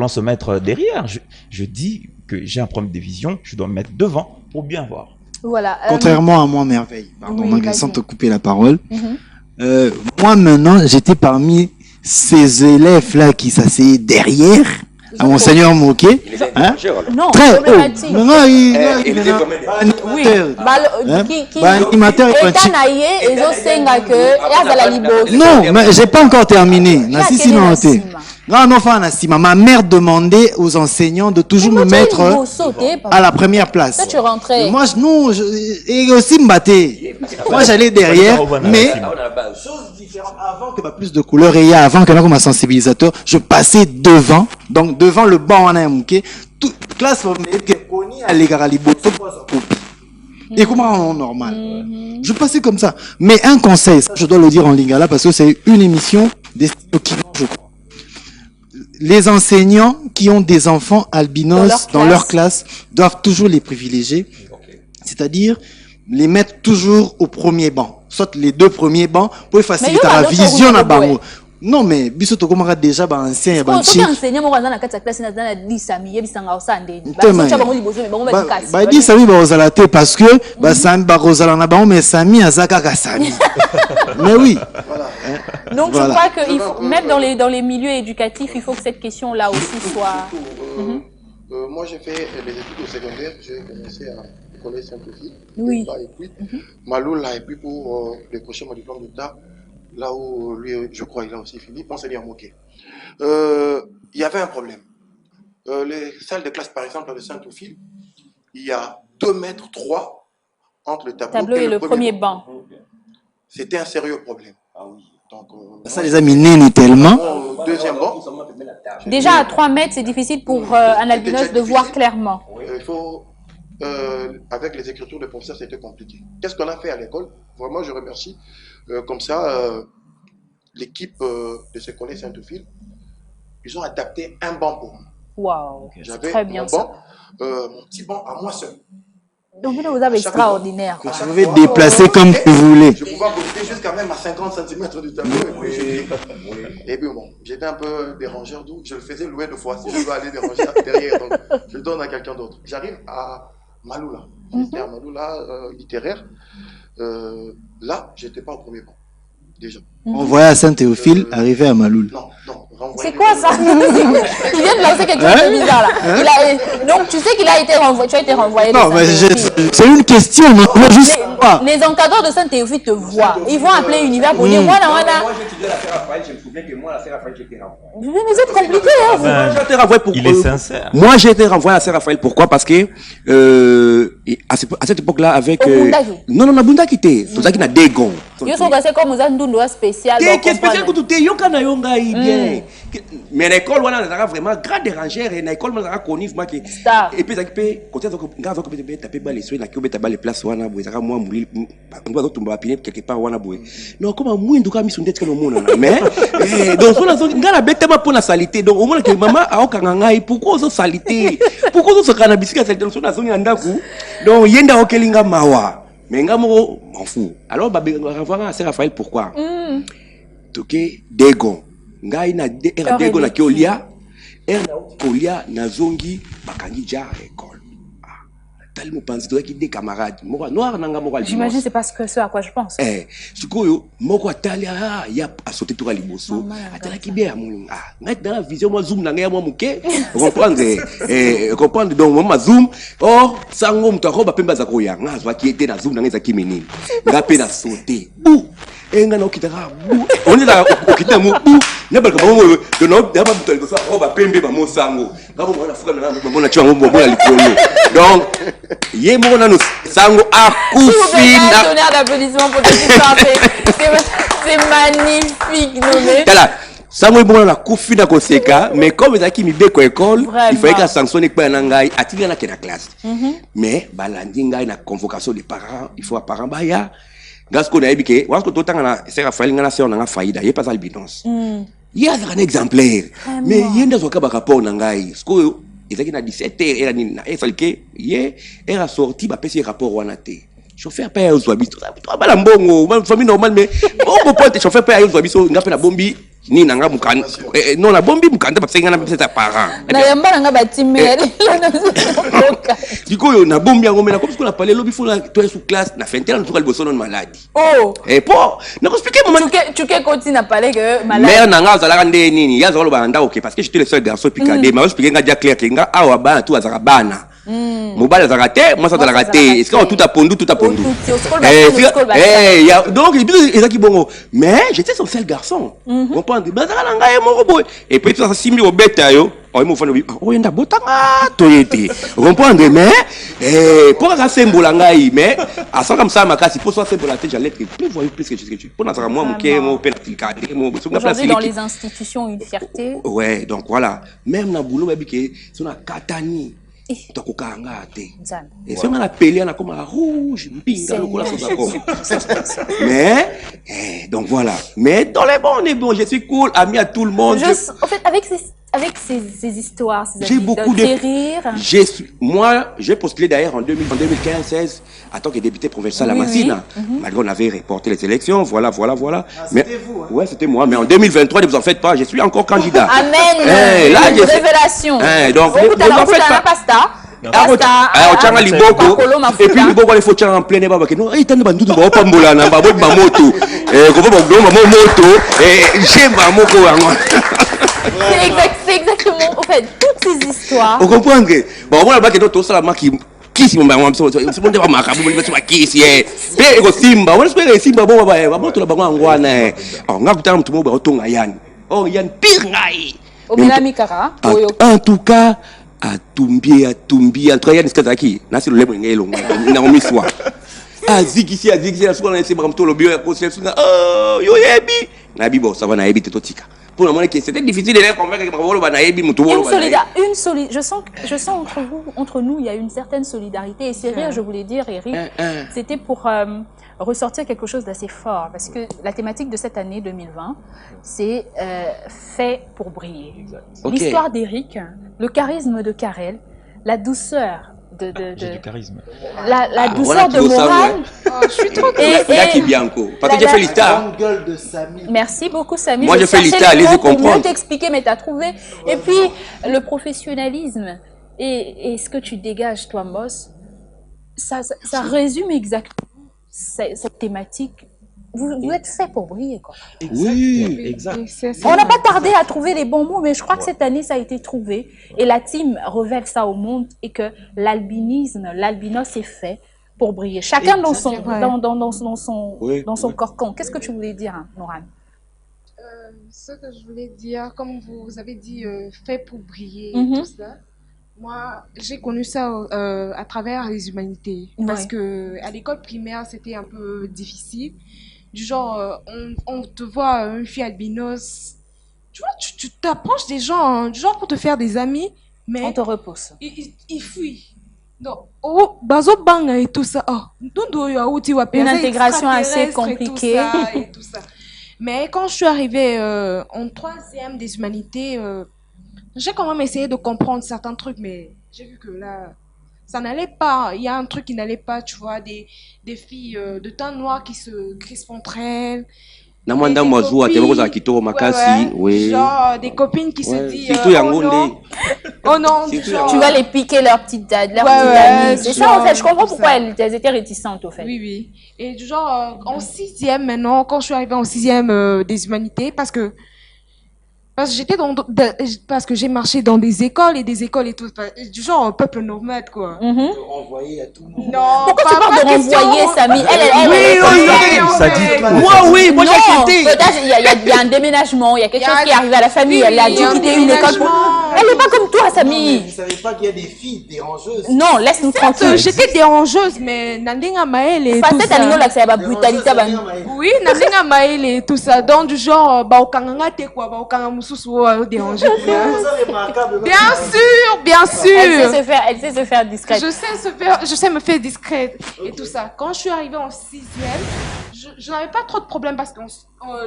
se mettre derrière. Je dis que j'ai un problème de vision, je dois me mettre devant pour bien voir. Voilà. Contrairement à moi, merveille. Pardon, sans te couper la parole. Moi maintenant, j'étais parmi ces élèves-là qui s'asseyaient derrière. À mon Seigneur moqué. Hein? Non, très haut. Non, non, mais j'ai pas encore terminé. Ma mère demandait aux enseignants de toujours me mettre à la première place. Tu rentrais. Moi, non, et aussi me battais. Moi, j'allais derrière, mais chose différente. Avant que ma plus de couleur et avant que ma sensibilisateur, je passais devant, donc devant le banc en amouké, toute classe formée que koni à l'égard à Et comment on est normal. Je passais comme ça. Mais un conseil, ça je dois le dire en lingala parce que c'est une émission destinée aux Kivan, je crois. Les enseignants qui ont des enfants albinos dans leur classe doivent toujours les privilégier. C'est-à-dire les mettre toujours au premier banc. Soit les 2 premiers bancs pour faciliter la vision à bango. Non mais biso to komaka déjà ba ancien ya ba chief. Enseignant mo na kati ya classe na na 10 ami yebisanga osande. Ba 10 ami ba ozala te parce que ba sami ba ozala na bango mais sami azaka ka sami. Mais oui. Voilà. Donc je crois que il faut, même dans les milieux éducatifs, il faut que cette question là aussi soit moi j'ai fait les études au secondaire, j'ai commencé à collège Saint-Ophile. Oui. Et puis Maloula et puis pour décrocher mon diplôme d'État. Là où lui, je crois, il a aussi fini, on s'est bien moqué. Il y avait un problème. Les salles de classe, par exemple, de Saint-Ophile, il y a 2,3 mètres entre le tableau et le premier banc. C'était un sérieux problème. Ah oui. Donc, ça les a minés tellement. Deuxième banc. Déjà à 3 mètres, c'est difficile pour un albinos de voir clairement. Il faut, avec les écritures des professeurs, c'était compliqué. Qu'est-ce qu'on a fait à l'école? Vraiment, je remercie. Comme ça, l'équipe de ce collège Saint-Ophile, ils ont adapté un banc pour moi. Waouh, c'est très bien ça. Mon petit banc à moi seul. Donc vous avez extraordinaire. Vous pouvez déplacer comme vous voulez. Je pouvais monter jusqu'à même à 50 cm du tableau. Et puis bon, j'étais un peu dérangeur, donc je le faisais louer 2 fois. Si je dois aller déranger derrière, donc je le donne à quelqu'un d'autre. J'arrive à Maloula. J'étais à Maloula littéraire. Là, j'étais pas au premier banc, déjà. On voyait à Saint-Théophile arriver à Maloul. Non. C'est quoi ça? Il vient de lancer quelque chose de bizarre là. Donc tu sais qu'il a été renvoyé, tu as été renvoyé. Non, mais c'est une question, les encadreurs de Saint-Théophile te voient. Ils vont appeler Univers pour dire moi j'ai étudié l'affaire Raphaël, je me souviens que moi l'affaire Raphaël j'étais renvoyé. Mais vous êtes compliqué hein. Il est sincère. Moi j'ai été renvoyé à l'affaire Raphaël, pourquoi? Parce que à cette époque-là avec non Bunda quitté, tout ça qui n'a des gants. Yo sont passés comme aux andoundo spécial. Qui est spécial que tout est yo kana yo ngai bien. Mais l'école on a vraiment grand dérangeur et l'école on a connu vraiment que et puis ça peut côté donc ngazo ko peut taper balle sur la kiobe taper les places wana boy ça moi mourir on doit tomber piner quelque part wana boy. Non comme moi nduka mi sundet kano mona mais donc so na so ngala bête ma pour la salité donc au moins que maman a okanga ngai pourquoi so salité pourquoi so kana bisika salité so na so nganda ku donc yenda okelinga mawa. Mais ngamo m'en fous. Alors bah revoir à Raphaël pourquoi? Toké Dego. Ngai na Dego na Kiolia. Kolia na zongi bakangi ja école. Tellement pensé toi qui des camarades. Moi noir nanga mo. J'imagine c'est parce que ce à quoi je pense. Sikoyo moko atalia ya a sauté toi liboso. Atala ki bien mon. Ngai dans la vision moi zoom nanga moi muke. Comprendre donc moi zoom or sango mutako ba pemba za koya. Ngazwa ki était na zoom nanga za kimeni. Ngape na sauté. Bou. Enga no kitaka bou. On est là au kita mu bou. Neba ka mo de no daba mutako so ba pembe ba mo sango. Ngabo mo na fuka na mo na chwa mo na likolo. Donc yé mo na no sango akufina. Tonnerre d'applaudissements pour c'est magnifique nommé. Sango bon na kufina koseka mais comme ezaki mibeko école il fallait que sanctionner pas na ngai atinga na kena classe. Mais balandi ngai na convocation des parents il faut parents baya gasko na ebike wasko totanga na c'est Raphaël ngana se on a faillite yé pas albinos. Il y a un exemplaire mais yenda zoka ba rapport na ngai sko ezaki na 17h era nini na esalke ye era sorti ba pesi rapport wana te. Chauffeur pas aux habitos. Toi bala mbongo, famille normale mais bon pote chauffeur pas aux habitos ngape na bombi ni nanga mukanda. Non la bombi mukanda parce que ngana pesa parents. Na yamba nga batimere. Diko yo na bombi yango mena comme ce qu'on a parlé lobby faut la toi sous classe na fin terre na liboso non maladie. Oh. Et pour na expliquer maman tu continue à parler que malade. Mère nanga zala ndé nini ya zalo banda OK parce que j'étais le seul garçon picadé mais expliquer nga dia clair que nga awa ba tout azara bana. Mobile a raté, moi ça a raté. Est-ce qu'on tout a pondu, donc il a qui bon. Mais j'étais son seul garçon. Comprendre. Et puis ça simili au bêta yo. Oh il m'a fait oh yenda botanga toyete. Comprendre mais pour la symbole ngai mais à ça comme ça makasi pour soit symbole la tête j'allais être plus voyou plus que tu. Pour ça moi monké mon pénalité mon aujourd'hui dans les institutions une fierté. Ouais, donc voilà. Même na boulot baby que son a katani. Et c'est on a pelé on a comme rouge, pinga le mais donc voilà. Mais dans les bons on est bon, je suis cool, ami à tout le monde. En fait avec ces histoires, j'ai beaucoup de rires. Moi, j'ai postulé d'ailleurs en 2015-16 en tant que député provincial à Massina. Malgré on avait reporté les élections, voilà. Ah, mais c'était vous, hein? Ouais, c'était moi. Mais en 2023, ne vous en faites pas, je suis encore candidat. Amen. Là, une révélation. Donc, ne vous en faites pas. Et puis Liboko il faut tirer en plein débat non il tente bandu ba pambola na ba ba moto ko ba moto j'aime ba moko yango. C'est exactement en fait toutes ces histoires. Vous comprenez? Bon moi ba que tout ça la qui si mon c'est bon de makabu bon c'est qui si et ko simba on espère simba bon ba moto la bango ngwana nga kutana mtu mo ba otonga yani yan pire ngai en tout cas atumbi entre yann skazaki na si le lebo ngelo na omiswa aziki la souvent c'est bram to le bio ko c'est yo yebi na bibo ça va na yebi totika pour le moment que c'était difficile de les convaincre que bravo ba na yebi mutu je sens entre nous il y a une certaine solidarité et c'est rire je voulais dire Eric c'était pour ressortir quelque chose d'assez fort parce que la thématique de cette année 2020 c'est fait pour briller. L'histoire d'Eric, le charisme de Karel, la douceur de du charisme. La douceur de Morane. Je suis trop qui Bianco. Parce que j'ai fait l'histoire. Merci beaucoup Samy. Moi je fais l'histoire, allez-y comprendre. Pour mieux t'expliquer mais t'as trouvé. Et puis le professionnalisme et ce que tu dégages toi Moss, ça résume exactement cette thématique. Vous êtes fait pour briller, quoi. Oui, exact. On n'a pas tardé à trouver les bons mots, mais je crois que cette année, ça a été trouvé. Et la team révèle ça au monde et que l'albinos est fait pour briller. Chacun dans son cocon. Qu'est-ce que tu voulais dire, hein, Noran? Ce que je voulais dire, comme vous avez dit, fait pour briller, tout ça. Moi, j'ai connu ça à travers les humanités. Parce que à l'école primaire, c'était un peu difficile. Du genre, on te voit une fille albinos. Tu vois, tu t'approches des gens, du genre pour te faire des amis. Mais on te repousse. Ils fuient. Donc, bazo bang et tout ça. Une intégration assez compliquée. Et tout ça. Mais quand je suis arrivée en 3e des humanités, j'ai quand même essayé de comprendre certains trucs, mais j'ai vu que là, ça n'allait pas. Il y a un truc qui n'allait pas, tu vois, des filles de teint noir qui se crispent entre elles. Genre des copines qui se disent oh non, tu vas les piquer leur petite amie. C'est ça en fait, je comprends pourquoi elles étaient réticentes au fait. Oui. Et du genre en 6e maintenant, quand je suis arrivée en 6e des humanités, parce que j'ai marché dans des écoles et tout, du genre peuple nomade quoi. Renvoyer à tout le monde. Non, pourquoi tu parles de renvoyer Samy? Ça dit moi j'ai quitté. Peut-être il y a un déménagement, il y a quelque chose qui est arrivé à la famille, elle a dû quitter une école pour... Elle n'est pas comme toi Samy. Vous ne savez pas qu'il y a des filles dérangeuses? Non, laisse-nous tranquille. J'étais dérangeuse mais Nandinga Maël et tout ça. Brutalité. Oui, Nandinga Maël et tout ça. Donc du genre baokanganga te quoi, baokanga déranger. Bien sûr. Elle sait se faire discrète. Je sais me faire discrète et tout ça. Quand je suis arrivée en 6e, je n'avais pas trop de problèmes parce que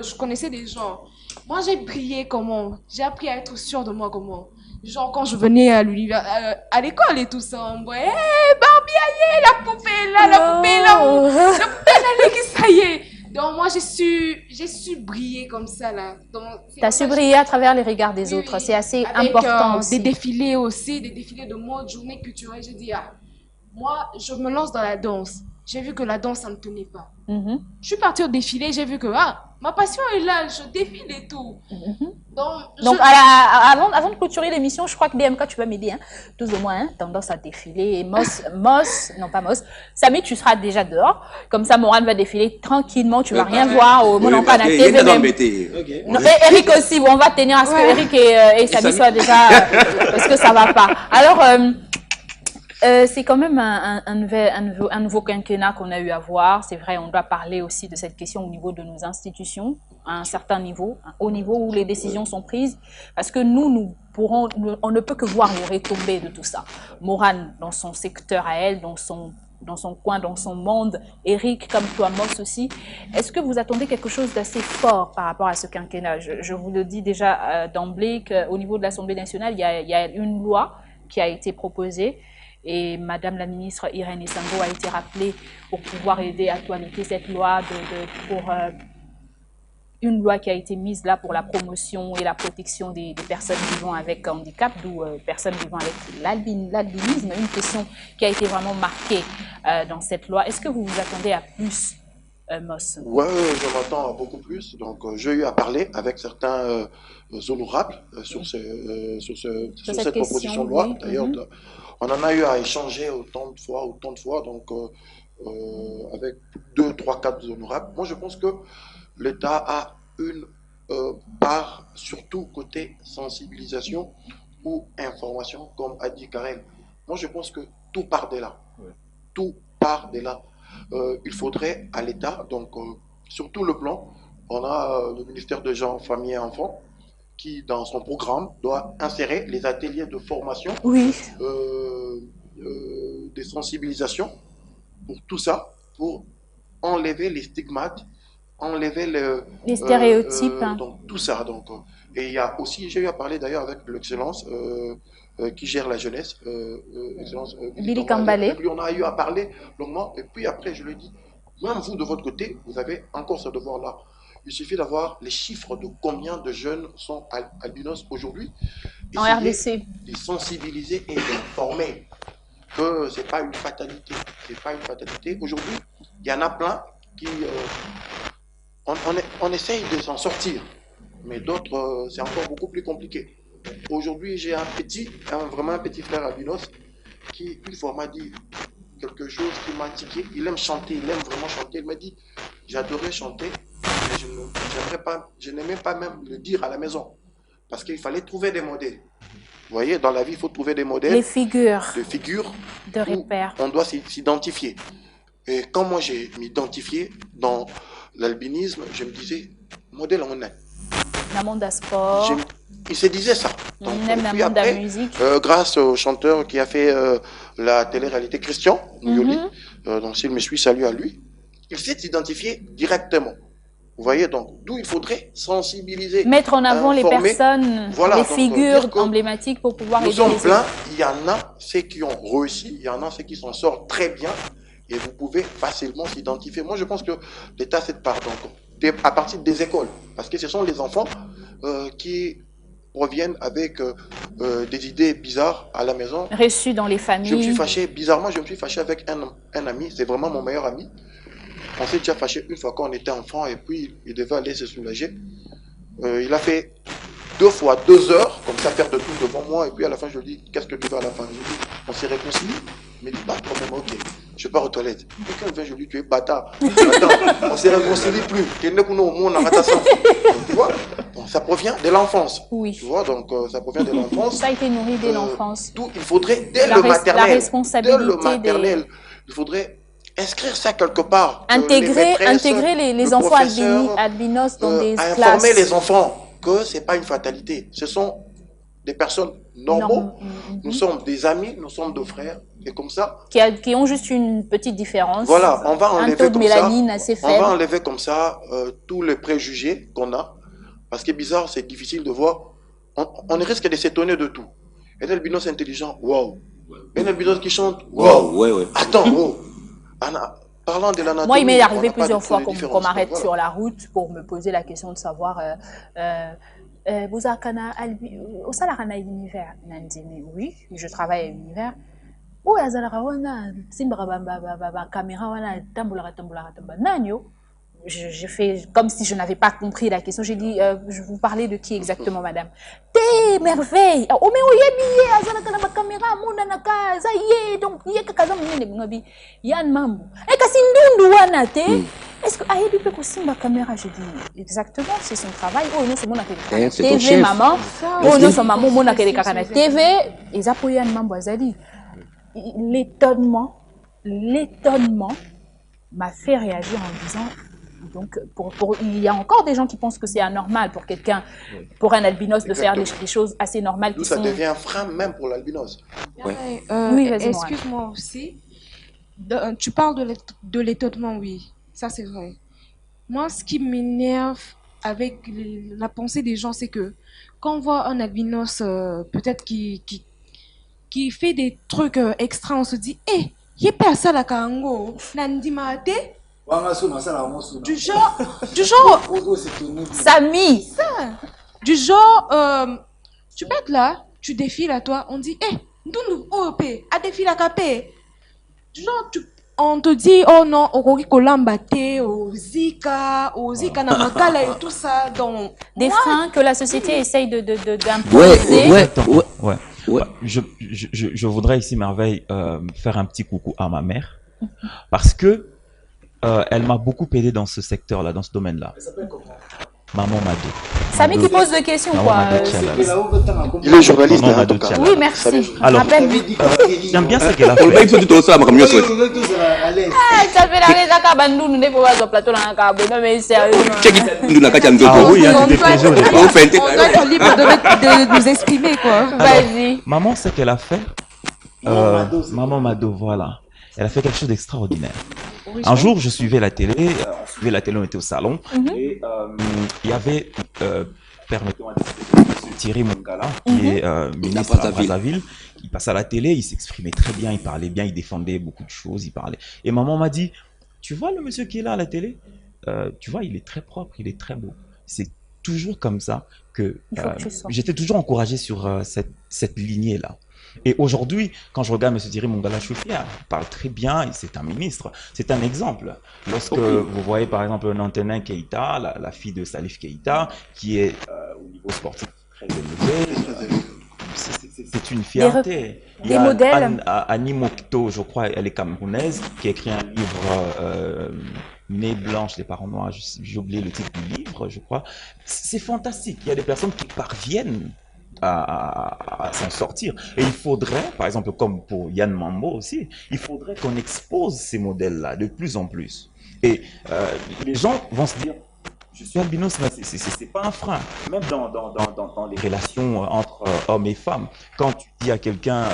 je connaissais des gens. Moi, j'ai brillé comment? J'ai appris à être sûre de moi comment? Genre quand je venais à l'école et tout ça, on voyait Barbie, la poupée là, ça y est. Donc moi j'ai su briller comme ça là. Tu as su briller à travers les regards des autres, c'est assez important aussi. Des défilés de mode, journée culturelle. J'ai dit moi je me lance dans la danse. J'ai vu que la danse ça ne tenait pas. Je suis partie au défilé, j'ai vu que ma passion est là, je défile et tout. Donc avant de clôturer l'émission, je crois que DMK tu vas m'aider, tous au moins, tendance à défiler. Et Samy tu seras déjà dehors, comme ça Morane va défiler tranquillement, tu vas rien voir au moment pas TV. Eric aussi, on va tenir à ce que Eric et Samy soient déjà, parce que ça va pas. Alors C'est quand même un nouveau quinquennat qu'on a eu à voir. C'est vrai, on doit parler aussi de cette question au niveau de nos institutions, à un certain niveau, au niveau où les décisions sont prises. Parce que on ne peut que voir les retombées de tout ça. Morane, dans son secteur à elle, dans son coin, dans son monde. Eric, comme toi, Moss aussi. Est-ce que vous attendez quelque chose d'assez fort par rapport à ce quinquennat? Je vous le dis déjà d'emblée qu'au niveau de l'Assemblée nationale, il y a une loi qui a été proposée. Et Madame la ministre Irène Esango a été rappelée pour pouvoir aider à actualiser cette loi une loi qui a été mise là pour la promotion et la protection des personnes vivant avec handicap, d'où personnes vivant avec l'albinisme, une question qui a été vraiment marquée dans cette loi. Est-ce que vous vous attendez à plus, Moss? Ouais, je m'attends à beaucoup plus. Donc, j'ai eu à parler avec certains honorables sur cette proposition de loi. Oui. D'ailleurs, on en a eu à échanger autant de fois, donc avec 2, 3, 4 honorables. Moi, je pense que l'État a une part, surtout côté sensibilisation ou information, comme a dit Karen. Moi, je pense que tout part de là. Ouais. Tout part de là. Il faudrait à l'État, donc sur tout le plan, on a le ministère de Gens, Famille et Enfants, qui, dans son programme, doit insérer les ateliers de formation, oui. Des sensibilisations, pour tout ça, pour enlever les stigmates, enlever les stéréotypes. Donc, tout ça. Donc, et il y a aussi, j'ai eu à parler d'ailleurs avec l'excellence qui gère la jeunesse, excellence Billy Kambalé. Lui, on a eu à parler longuement, et puis après, je lui ai dit, même vous, de votre côté, vous avez encore ce devoir-là. Il suffit d'avoir les chiffres de combien de jeunes sont albinos aujourd'hui. En RDC. De sensibiliser et d'informer que ce n'est pas une fatalité. C'est pas une fatalité. Aujourd'hui, il y en a plein qui... on essaye de s'en sortir, mais d'autres, c'est encore beaucoup plus compliqué. Aujourd'hui, j'ai vraiment un petit frère albinos qui, une fois, m'a dit quelque chose qui m'a tiqué. Il aime chanter, il aime vraiment chanter. Il m'a dit, j'adorais chanter, mais je n'aimais pas même le dire à la maison, parce qu'il fallait trouver des modèles. Vous voyez, dans la vie, il faut trouver des modèles. Les figures. De repères. On doit s'identifier. Et quand moi, j'ai m'identifié dans l'albinisme, je me disais, modèle on est. Dans le monde du sport. Il se disait ça. Donc, même dans le monde de la musique. Grâce au chanteur qui a fait la télé-réalité, Christian Yoli, donc s'il me suit, salut à lui, il s'est identifié directement. Vous voyez, donc, d'où il faudrait sensibiliser. Mettre en avant les personnes, voilà, les figures emblématiques pour pouvoir aider. Nous sommes pleins, il y en a ceux qui ont réussi, il y en a ceux qui s'en sortent très bien, et vous pouvez facilement s'identifier. Moi, je pense que l'État a cette part, donc, à partir des écoles, parce que ce sont les enfants qui reviennent avec des idées bizarres à la maison. Reçues dans les familles. Je me suis fâché, bizarrement, je me suis fâché avec un ami, c'est vraiment mon meilleur ami. On s'est déjà fâché une fois quand on était enfant et puis il devait aller se soulager. Il a fait 2 fois 2 heures, comme ça, faire de tout devant moi. Et puis à la fin, je lui dis, qu'est-ce que tu veux à la fin? Je lui dis, on s'est réconcilié. Il me dit, pas de problème, ok, je pars aux toilettes. Et quand il vient, je lui dis, tu es bâtard. Attends, on s'est réconcilié plus. Tu vois, donc, ça provient de l'enfance. Oui. Tu vois, donc ça provient de l'enfance. Ça a été nourri dès l'enfance. Il faudrait, dès le maternel. La responsabilité. Dès le maternel, il faudrait inscrire ça quelque part. Intégrer les enfants albinos dans des classes. Informer les enfants que ce n'est pas une fatalité. Ce sont des personnes normaux. Nous sommes des amis, nous sommes deux frères. Et comme ça. Qui ont juste une petite différence. Voilà, on va enlever un taux de mélanine assez faible. On va enlever comme ça tous les préjugés qu'on a. Parce que bizarre, c'est difficile de voir. On risque de s'étonner de tout. Un albinos intelligent, waouh. Un albinos qui chante, waouh. Ouais. Attends, wow. Parlant de l'anatomie, moi, il m'est arrivé plusieurs fois qu'on m'arrête sur la route pour me poser la question de savoir vous avez au Salarana Univers. Oui, je travaille à Univers. Où est la caméra? Je fais comme si je n'avais pas compris la question. J'ai dit, je vous parlais de qui exactement, madame? T'es merveille. Oh, mais oui, la caméra, mon anaka, ça y est, donc, il y a que kazam ni Yann Mambo. Et Kassindundu wanate. Est-ce que Aïe peut aussi ma caméra? Je dis, exactement, c'est son travail. Oh, non, c'est mon akadé. TV, maman. Oh, non, c'est maman, mon akadé kakana. TV, ils appuient Yann Mambo Azali. l'étonnement m'a fait réagir en disant, donc il y a encore des gens qui pensent que c'est anormal pour quelqu'un, pour un albinos de faire des choses assez normales. Ça devient un frein même pour l'albinos. Ouais. Oui, excuse-moi aussi. Tu parles de l'étonnement, oui, ça c'est vrai. Moi, ce qui m'énerve avec la pensée des gens, c'est que quand on voit un albinos peut-être qui fait des trucs extra, on se dit, hé, il a pas ça la kango, nandi mate. Du genre, Samy, du genre, tu peux être là, tu défiles à toi, on dit, hé, nous, a défilé à capé. Du genre, on te dit, oh non, Okori Kolambate, Zika Namakala et tout ça. Donc, des freins que la société essaye d'imposer. Ouais. Je voudrais ici, Merveille, faire un petit coucou à ma mère. Parce que elle m'a beaucoup aidé dans ce secteur-là, dans ce domaine-là. Elle s'appelle comment? Maman Mado. Samy qui pose des questions, quoi. Il est journaliste. Oui, merci. Alors, j'aime bien ce qu'elle a fait. Ah oui, on doit être libre de nous exprimer, quoi. Vas-y. Maman, ce qu'elle a fait, Maman Mado, voilà. Elle a fait quelque chose d'extraordinaire. Un jour, je suivais la télé, on était au salon, et il y avait, permettons-moi de citer, Thierry Mongala, qui est ministre à Brazzaville. Il passait à la télé, il s'exprimait très bien, il parlait bien, il défendait beaucoup de choses, il parlait. Et maman m'a dit, tu vois le monsieur qui est là à la télé, tu vois, il est très propre, il est très beau. C'est toujours comme ça que j'étais toujours encouragé sur cette lignée-là. Et aujourd'hui, quand je regarde M. Thierry Mongala, je suis fier. Il parle très bien, c'est un ministre. C'est un exemple. Lorsque vous voyez par exemple Nantenin Keïta, la fille de Salif Keïta, qui est au niveau sportif très élevé, c'est une fierté. Des modèles. Annie Mokto, je crois, elle est camerounaise, qui a écrit un livre Nez blanche, les parents noirs, j'ai oublié le titre du livre, je crois. C'est fantastique. Il y a des personnes qui parviennent à s'en sortir. Et il faudrait, par exemple, comme pour Yann Mambo aussi, il faudrait qu'on expose ces modèles-là de plus en plus. Et les gens vont se dire, je suis albinos, mais c'est pas un frein. Même dans les relations entre hommes et femmes, quand tu dis à quelqu'un,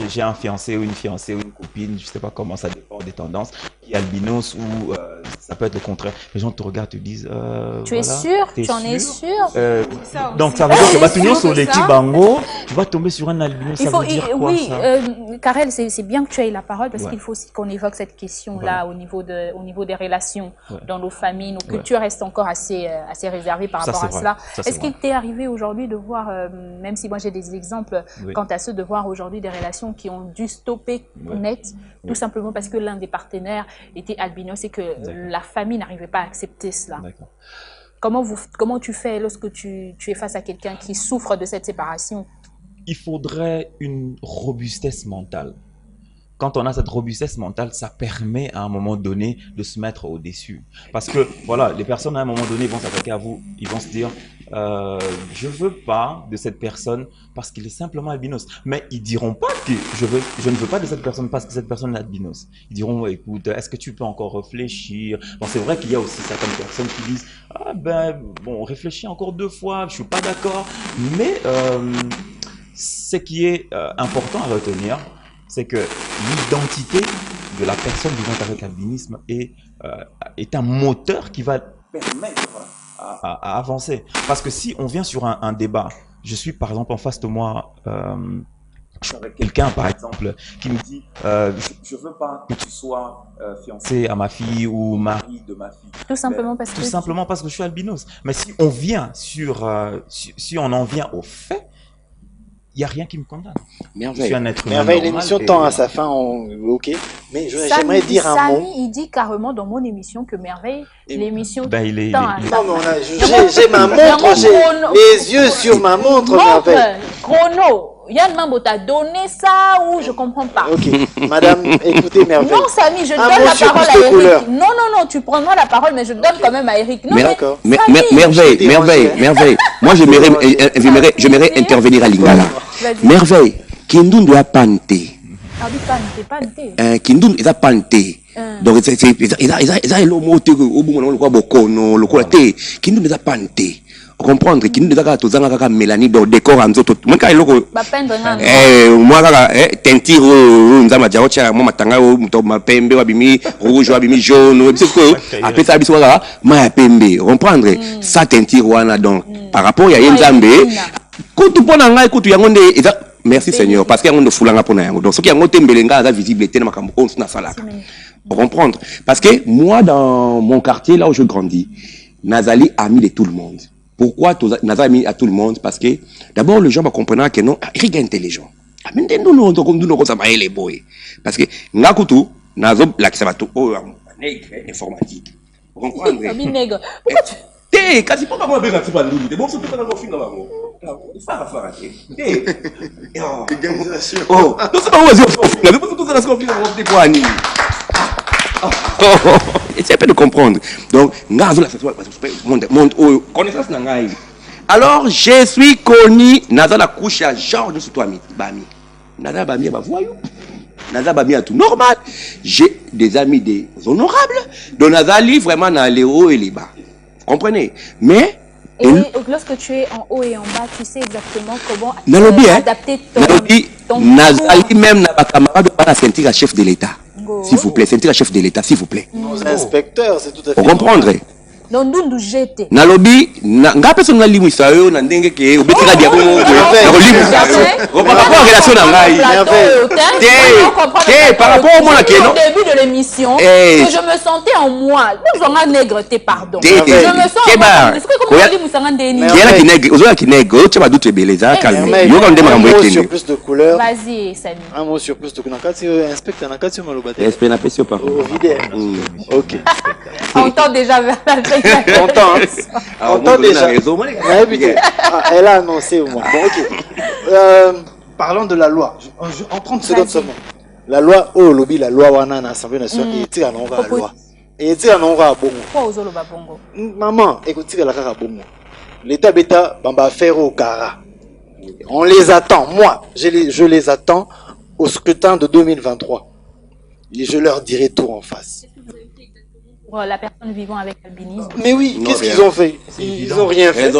j'ai un fiancé ou une fiancée ou une copine, je sais pas comment, ça dépend des tendances, qui est albinos ou ça peut être le contraire. Les gens te regardent, te disent tu es sûr? Tu en es sûr? Donc ça veut dire que Batunion sur les Kibango, tu vas tomber sur un albinos, ça veut dire quoi, oui, ça? Karel, c'est bien que tu aies la parole parce qu'il faut aussi qu'on évoque cette question-là au niveau des relations dans nos familles. Nos cultures restent encore assez réservées par rapport à cela. Est-ce qu'il t'est arrivé aujourd'hui de voir, même si moi j'ai des exemples quant à ceux de voir aujourd'hui des relations qui ont dû stopper net, tout simplement parce que l'un des partenaires était albinos et que la famille n'arrivait pas à accepter cela. Comment tu fais lorsque tu es face à quelqu'un qui souffre de cette séparation? Il faudrait une robustesse mentale. Quand on a cette robustesse mentale, ça permet à un moment donné de se mettre au-dessus. Parce que, voilà, les personnes à un moment donné vont s'attaquer à vous, ils vont se dire, je veux pas de cette personne parce qu'il est simplement albinos. Mais ils diront pas que je ne veux pas de cette personne parce que cette personne est albinos. Ils diront, écoute, est-ce que tu peux encore réfléchir? Bon, c'est vrai qu'il y a aussi certaines personnes qui disent, ah ben, bon, réfléchis encore 2 fois, je suis pas d'accord. Mais, ce qui est important à retenir, c'est que l'identité de la personne vivant avec l'albinisme est un moteur qui va permettre à avancer. Parce que si on vient sur un débat, je suis par exemple en face de moi, je suis avec quelqu'un par exemple qui me dit je veux pas que tu sois fiancé à ma fille ou mari de ma fille. Tout simplement parce que je suis albinos. Mais si on vient si on en vient au fait, il n'y a rien qui me condamne. Merveille, l'émission tend à sa fin, ok. Mais j'aimerais dire un mot. Samy, il dit carrément dans mon émission que Merveille, l'émission tend à sa fin. J'ai ma montre, j'ai les yeux sur ma montre, Merveille. Chrono. Yann Mambo t'a donné ça ou je comprends pas? Ok, madame, écoutez Merveille. Non, Samy, je donne la parole à Eric. Non, tu prendras la parole, mais je donne quand même à Eric. Non, Merveille. Moi, j'aimerais intervenir à Lingala. Merveille, Kindundu a panté. Kindundu est a panté. Donc, ils ont moté au bout de Bokono, le quoi té. Kindundu est a panté. Comprendre Kindundu est a tozanga Mélanie dans décor en autres. Moi, quand il moi, teinture, nous avons dit, moi, matanga, ma pembe, wabimi, rouge, wabimi, jaune, après ça, bisouara, ma pembe. Comprendre ça teinture, wana donc. Par rapport à Yenzambe, quand tu prends un gars, écoute, il y a un merci Seigneur, parce qu'il y a un de foulanga pour nous. Donc, ce qui est un tembelenga, la visibilité, on s'en a salak. Pour comprendre. Parce que moi, dans mon quartier, là où je grandis, Nazali a mis de tout le monde. Pourquoi Nazali a mis à tout le monde? Parce que, d'abord, les gens vont comprendre que non, il est intelligent. Parce que, Nakutu, Nazo, la qui ça va tout, informatique. Vous comprenez? Quand tu pas bien tu vas nous bon c'est pas dans le film là-bas. Oh, non c'est pas où est-ce que tout ça dans film on dit quoi ni. C'est pas de comprendre. Donc ngazo la monde connaissance na ngai. Alors je suis connu naza la couche à Georges sur toi bami. Naza bami ba voyou. Naza bami à tout normal. J'ai des amis des honorables. Donc Nazali vraiment na les hauts et les bas. Comprenez? Mais lorsque tu es en haut et en bas, tu sais exactement comment adapter ton Nazali même n'a pas camarade de la sentir à chef de l'État. S'il vous plaît, sentir à chef de l'État, s'il vous plaît. Nos inspecteurs, c'est tout à fait. Vous comprendrez? Non, nous jeter. Nalobi, n'a personne n'a limu ça yo, n'a dengue que au bétira diabo. Par rapport à relation d'angai. Par rapport au monde qui est non. Au début de l'émission, que je me sentais en moi. Nous avons nègreté, pardon. Je me sens. Est-ce que comme on dit Moussanga Deni? Qui nègre, aux qui nègre, tu vas doute beleza, calme. Yo quand on un mot sur plus de couleurs. Vas-y, Samy. Un mot sur plus de couleurs. Quand tu inspectes un cas sur Malobate. Inspecte un peu sur par. Ok. On entend déjà vers la on entend déjà. Elle a annoncé au moins. Bon, ok. Parlons de la loi. En 30 secondes seulement. La loi, lobby, la loi wana na Assemblée nationale, et tu as la loi. Et tu as la bongo. Quoi aux oloba bongo? Maman, écoute, la kara bongo. L'État bêta, bamba faire au kara. On les attend. Moi, je les attends au scrutin de 2023. Et je leur dirai tout en face. La personne vivant avec albinisme. Mais oui, qu'est-ce qu'ils ont fait? Ils n'ont rien fait.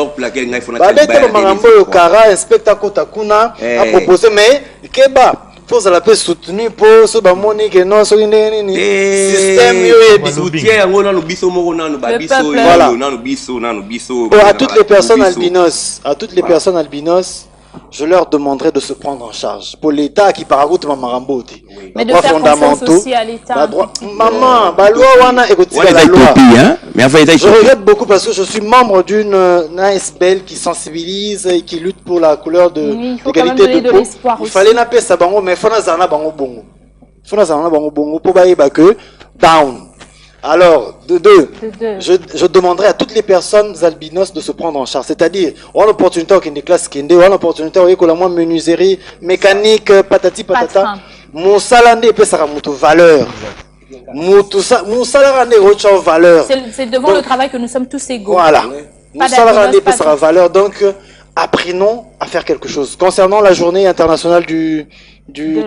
Kotakuna a proposé, mais Keba, faut la paix soutenue pour ce bamoni que non, ce système à toutes les personnes albinos, je leur demanderai de se prendre en charge. Pour l'État qui paragoute ma maramboti. Mais de faire confiance aussi à l'État. Maman, la loi wana, écoutez la loi. Je regrette beaucoup parce que je suis membre d'une ASBL qui sensibilise et qui lutte pour la couleur de l'égalité de peau. Il fallait n'appeler ça bango, mais faut n'azana bango bongo. Faut n'azana bango bongo pour baïba que down. Alors, je demanderai à toutes les personnes albinos de se prendre en charge. C'est-à-dire, on a l'opportunité qu'il y ait des classes qui on a l'opportunité qu'il y ait menuiserie, mécanique, patati patata. Mon salandé peut ça monter valeur. Mon salandé retient valeur. C'est devant le travail que nous sommes tous égaux. Voilà. Mon salandé peut ça valeur. Donc, apprenons à faire quelque chose. Concernant la journée internationale de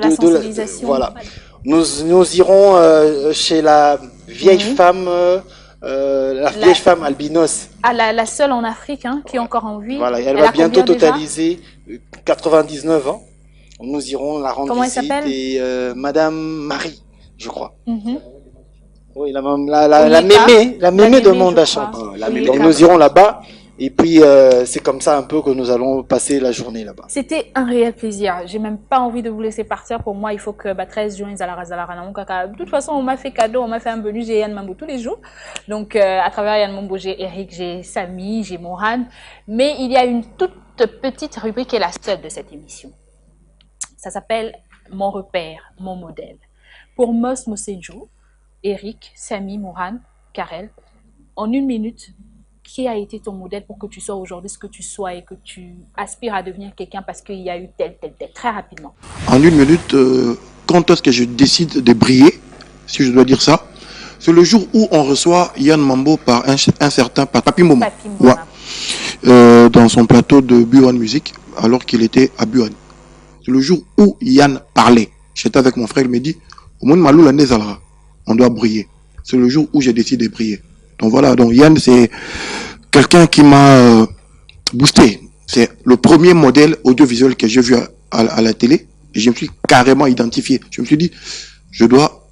la sensibilisation. Voilà. Nous irons chez la vieille femme, vieille femme albinos. Ah, la seule en Afrique qui est encore en vie. Voilà, elle va bientôt totaliser 99 ans. Nous irons la rendre visite. Comment elle s'appelle? Et Madame Marie, je crois. Oui, la mémé de monde à Chambre. Donc nous irons là-bas. Et puis, c'est comme ça un peu que nous allons passer la journée là-bas. C'était un réel plaisir. J'ai même pas envie de vous laisser partir. Pour moi, il faut que 13 juin, de toute façon, on m'a fait cadeau, on m'a fait un bonus. J'ai Yann Mambo tous les jours. Donc, à travers Yann Mambo, j'ai Eric, j'ai Samy, j'ai Mohan. Mais il y a une toute petite rubrique qui est la seule de cette émission. Ça s'appelle Mon repère, mon modèle. Pour Mos Mosedjo, Eric, Samy, Mohan, Karel, en 1 minute, qui a été ton modèle pour que tu sois aujourd'hui ce que tu sois et que tu aspires à devenir quelqu'un parce qu'il y a eu tel, très rapidement? En 1 minute, quand est-ce que je décide de briller, si je dois dire ça, c'est le jour où on reçoit Yann Mambo par un certain Papi Momo. Ouais. Dans son plateau de Buon Music, alors qu'il était à Buon. C'est le jour où Yann parlait. J'étais avec mon frère, il me dit, au monde malou l'année zalra, on doit briller. C'est le jour où j'ai décidé de briller. Donc voilà, donc Yann, c'est quelqu'un qui m'a boosté. C'est le premier modèle audiovisuel que j'ai vu à la télé. Et je me suis carrément identifié. Je me suis dit, je dois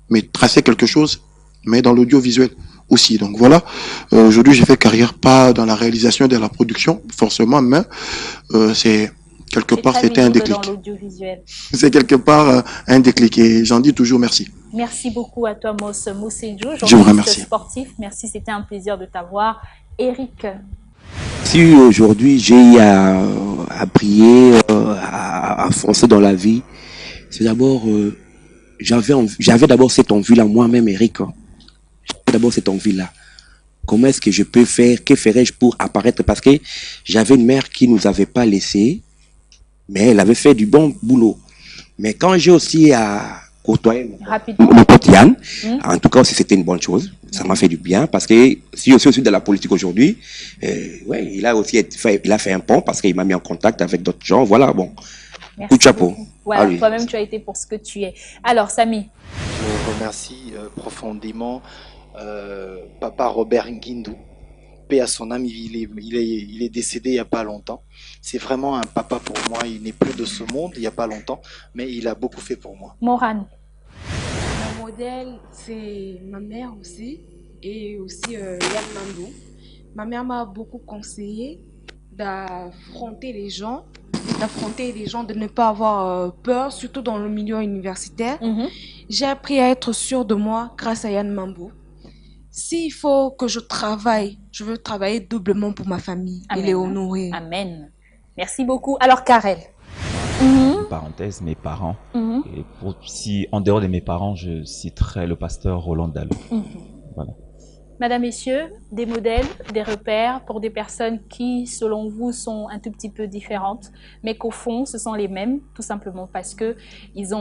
me tracer quelque chose, mais dans l'audiovisuel aussi. Donc voilà, aujourd'hui j'ai fait carrière pas dans la réalisation de la production, forcément, mais c'est quelque part, c'était un déclic. C'est quelque part un déclic et j'en dis toujours merci. Merci beaucoup à toi, Moss Moussedjou, je vous remercie. Sportif. Merci, c'était un plaisir de t'avoir. Eric. Si aujourd'hui j'ai à prier, à foncer dans la vie, c'est d'abord, j'avais d'abord cette envie-là, moi-même, Eric. J'avais d'abord cette envie-là. Comment est-ce que je peux faire, que ferais-je pour apparaître? Parce que j'avais une mère qui nous avait pas laissé, mais elle avait fait du bon boulot. Mais quand j'ai aussi à côtoyer mon pote Yann, en tout cas aussi c'était une bonne chose. Ça m'a fait du bien parce que si je suis aussi dans la politique aujourd'hui, ouais, il a aussi fait un pont parce qu'il m'a mis en contact avec d'autres gens. Voilà, bon. Merci coup de chapeau. Voilà, toi-même tu as été pour ce que tu es. Alors, Samy. Je remercie profondément Papa Robert Nguindou. Paix à son âme, il est décédé il n'y a pas longtemps. C'est vraiment un papa pour moi. Il n'est plus de ce monde il n'y a pas longtemps, mais il a beaucoup fait pour moi. Morane. Mon modèle, c'est ma mère aussi, et aussi Yann Mandou. Ma mère m'a beaucoup conseillé d'affronter les gens, de ne pas avoir peur, surtout dans le milieu universitaire. J'ai appris à être sûre de moi grâce à Yann Mambou. S'il faut que je travaille, je veux travailler doublement pour ma famille et les honorer. Amen. Merci beaucoup. Alors, Karel. Parenthèse, mes parents. Et si en dehors de mes parents, je citerai le pasteur Roland Dallot. Voilà. Madame, Messieurs, des modèles, des repères pour des personnes qui, selon vous, sont un tout petit peu différentes, mais qu'au fond, ce sont les mêmes, tout simplement parce que elles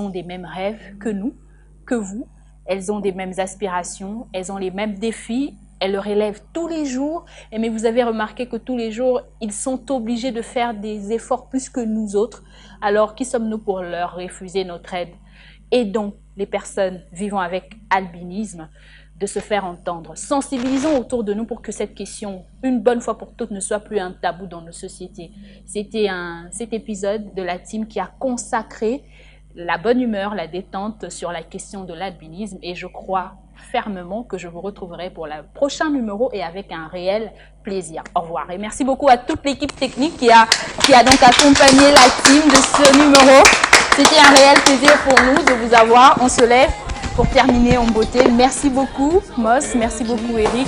ont des mêmes rêves que nous, que vous. Elles ont des mêmes aspirations, elles ont les mêmes défis, elles le relèvent tous les jours. Mais vous avez remarqué que tous les jours, ils sont obligés de faire des efforts plus que nous autres. Alors, qui sommes-nous pour leur refuser notre aide? Aidons les personnes vivant avec albinisme de se faire entendre. Sensibilisons autour de nous pour que cette question, une bonne fois pour toutes, ne soit plus un tabou dans nos sociétés. C'était cet épisode de la team qui a consacré la bonne humeur, la détente sur la question de l'albinisme, et je crois fermement que je vous retrouverai pour le prochain numéro et avec un réel plaisir. Au revoir et merci beaucoup à toute l'équipe technique qui a donc accompagné la team de ce numéro. C'était un réel plaisir pour nous de vous avoir. On se lève pour terminer en beauté. Merci beaucoup Moss, merci beaucoup Eric.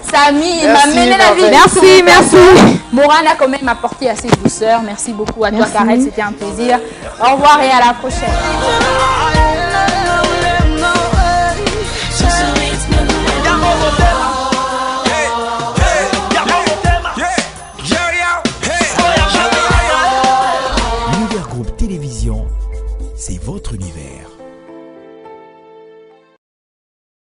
Samy, il m'a mené la vie. Merci. Morane a quand même apporté assez de douceur. Merci beaucoup à toi, Karel, c'était un plaisir. Au revoir et à la prochaine. Univers Groupe Télévision, c'est votre univers.